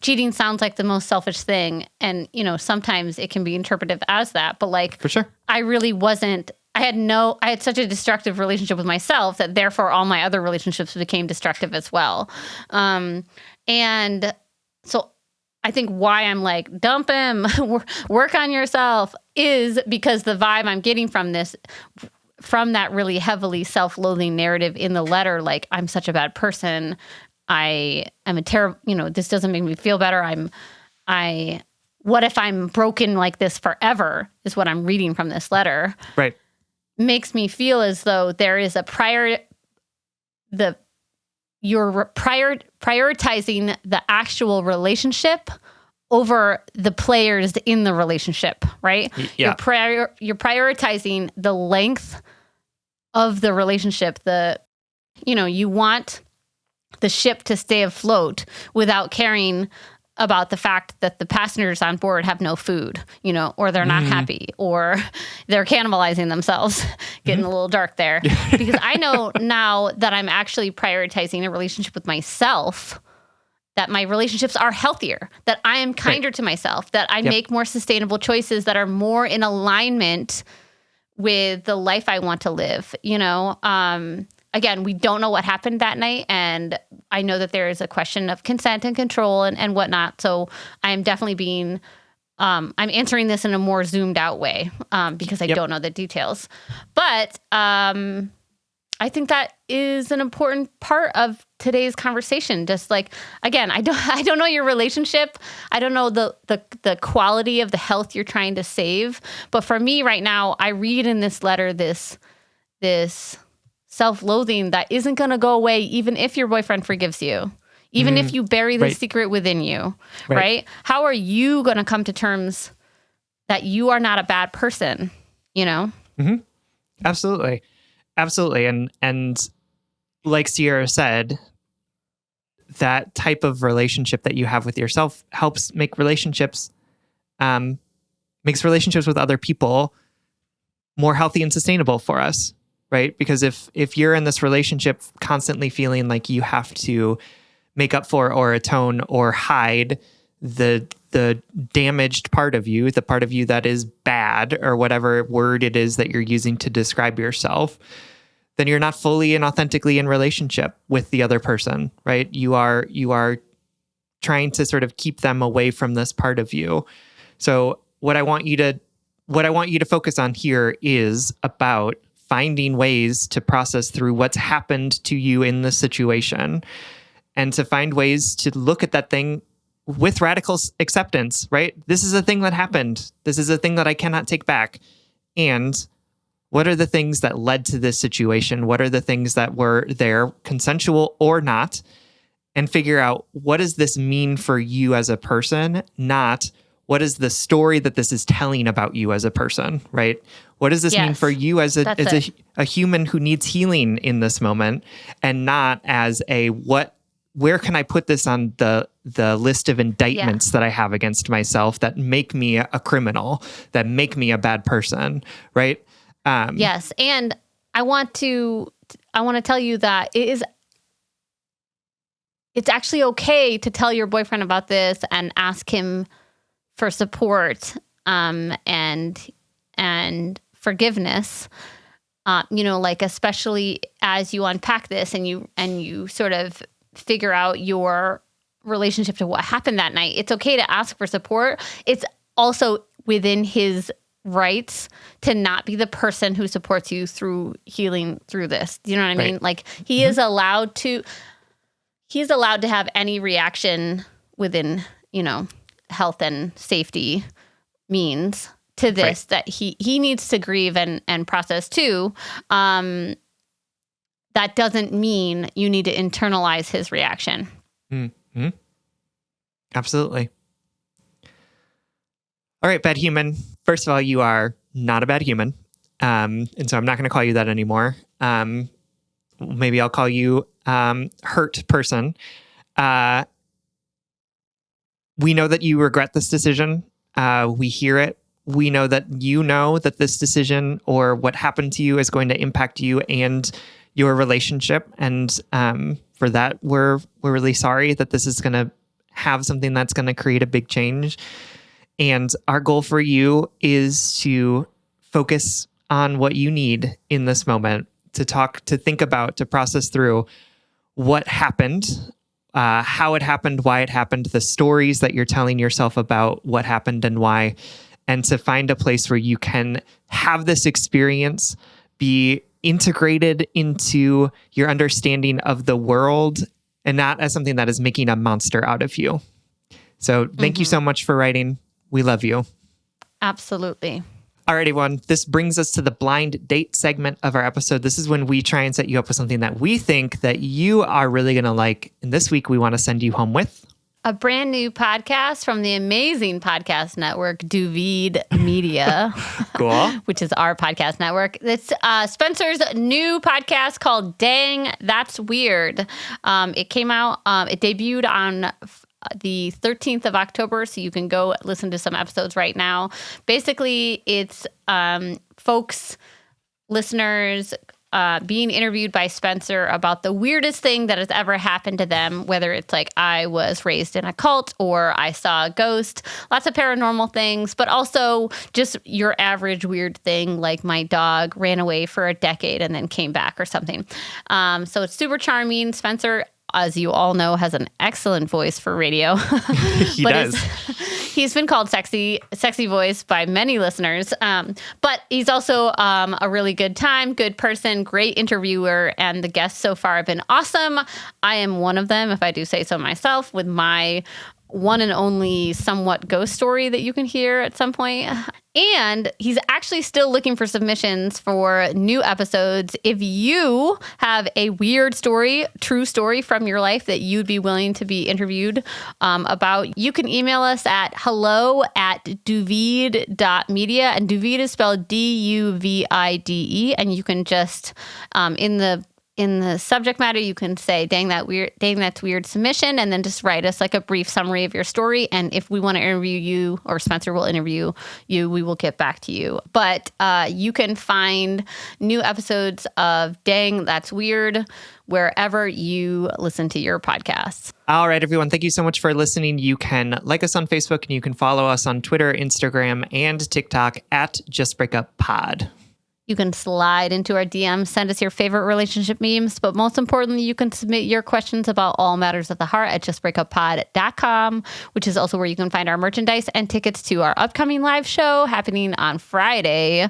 cheating sounds like the most selfish thing. And, you know, sometimes it can be interpreted as that. But like, for sure, I really wasn't, I had such a destructive relationship with myself that therefore all my other relationships became destructive as well. And so I think why I'm like, dump him, work on yourself, is because the vibe I'm getting from that really heavily self-loathing narrative in the letter, like, I'm such a bad person. I am a terrible, you know, this doesn't make me feel better. What if I'm broken like this forever, is what I'm reading from this letter. Right. Makes me feel as though there is you're prioritizing the actual relationship over the players in the relationship, right? Yeah. You're prioritizing the length of the relationship. You want the ship to stay afloat without caring about the fact that the passengers on board have no food, you know, or they're not happy, or they're cannibalizing themselves. Getting a little dark there. Because I know now that I'm actually prioritizing a relationship with myself, that my relationships are healthier, that I am kinder to myself, that I make more sustainable choices that are more in alignment with the life I want to live, you know? Again, we don't know what happened that night, and I know that there is a question of consent and control and whatnot. So I am definitely I'm answering this in a more zoomed out way because I don't know the details. But I think that is an important part of today's conversation. Just like, again, I don't know your relationship. I don't know the quality of the health you're trying to save. But for me right now, I read in this letter this self-loathing that isn't going to go away even if your boyfriend forgives you, even if you bury the secret within you, right? How are you going to come to terms that you are not a bad person, you know? Absolutely. And like Sierra said, that type of relationship that you have with yourself helps make relationships, makes relationships with other people more healthy and sustainable for us. Right? Because if you're in this relationship constantly feeling like you have to make up for or atone or hide the damaged part of you, the part of you that is bad, or whatever word it is that you're using to describe yourself, then you're not fully and authentically in relationship with the other person, right? You are trying to sort of keep them away from this part of you. So what I want you to focus on here is about finding ways to process through what's happened to you in the situation, and to find ways to look at that thing with radical acceptance, right? This is a thing that happened. This is a thing that I cannot take back. And what are the things that led to this situation? What are the things that were there, consensual or not? And figure out, what does this mean for you as a person? Not, what is the story that this is telling about you as a person, right? What does this mean for you as a human who needs healing in this moment, and not as where can I put this on the list of indictments that I have against myself that make me a criminal, that make me a bad person, right? Yes. And I want to tell you that it's actually okay to tell your boyfriend about this and ask him for support and forgiveness, like, especially as you unpack this and you sort of figure out your relationship to what happened that night. It's okay to ask for support. It's also within his rights to not be the person who supports you through healing through this. Do you know what I mean? Like, he is allowed to have any reaction within, health and safety means to this that he needs to grieve and process too. that doesn't mean you need to internalize his reaction. Mm-hmm. Absolutely. All right, bad human. First of all, you are not a bad human. And so I'm not going to call you that anymore. Maybe I'll call you hurt person. We know that you regret this decision. We hear it. We know that you know that this decision or what happened to you is going to impact you and your relationship. And for that, we're really sorry that this is going to have something that's going to create a big change. And our goal for you is to focus on what you need in this moment, to talk, to think about, to process through what happened, how it happened, why it happened, the stories that you're telling yourself about what happened and why, and to find a place where you can have this experience be integrated into your understanding of the world and not as something that is making a monster out of you. So thank you so much for writing. We love you. Absolutely. All right, everyone. This brings us to the blind date segment of our episode. This is when we try and set you up with something that we think that you are really going to like. And this week, we want to send you home with a brand new podcast from the amazing podcast network, Duvid Media. Cool. Which is our podcast network. It's Spencer's new podcast called Dang, That's Weird. It came out, it debuted on the 13th of October, so you can go listen to some episodes right now. Basically, it's folks, listeners, being interviewed by Spencer about the weirdest thing that has ever happened to them, whether it's like I was raised in a cult or I saw a ghost, lots of paranormal things, but also just your average weird thing like my dog ran away for a decade and then came back or something. So it's super charming. Spencer, as you all know, has an excellent voice for radio. He does. He's been called sexy voice by many listeners. But he's also a really good time, good person, great interviewer, and the guests so far have been awesome. I am one of them, if I do say so myself, with my one and only somewhat ghost story that you can hear at some point. And he's actually still looking for submissions for new episodes. If you have a weird story, true story from your life that you'd be willing to be interviewed about, you can email us at hello@duvid.media. And Duvid is spelled Duvide. And you can just, in the subject matter, you can say, dang, that's weird submission, and then just write us like a brief summary of your story. And if we want to interview you, or Spencer will interview you, we will get back to you. But you can find new episodes of Dang, That's Weird wherever you listen to your podcasts. All right, everyone. Thank you so much for listening. You can like us on Facebook, and you can follow us on Twitter, Instagram, and TikTok at JustBreakUpPod. You can slide into our DMs, send us your favorite relationship memes, but most importantly, you can submit your questions about all matters of the heart at justbreakuppod.com, which is also where you can find our merchandise and tickets to our upcoming live show happening on Friday,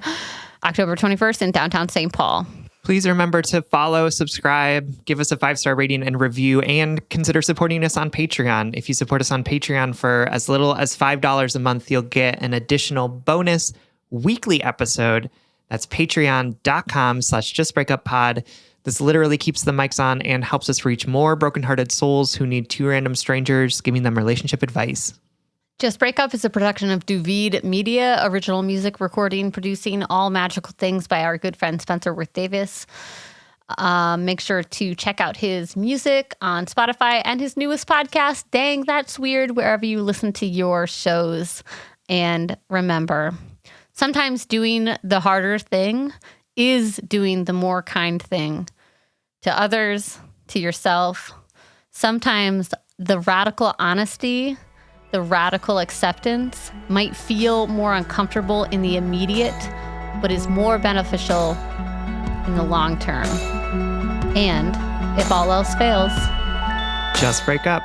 October 21st in downtown St. Paul. Please remember to follow, subscribe, give us a 5-star rating and review, and consider supporting us on Patreon. If you support us on Patreon for as little as $5 a month, you'll get an additional bonus weekly episode. That's patreon.com/justbreakuppod. This literally keeps the mics on and helps us reach more brokenhearted souls who need two random strangers giving them relationship advice. Just Break Up is a production of Duvid Media, original music, recording, producing, all magical things by our good friend Spencer Worth Davis. Make sure to check out his music on Spotify and his newest podcast, Dang, That's Weird, wherever you listen to your shows. And remember, sometimes doing the harder thing is doing the more kind thing to others, to yourself. Sometimes the radical honesty, the radical acceptance might feel more uncomfortable in the immediate, but is more beneficial in the long term. And if all else fails, just break up.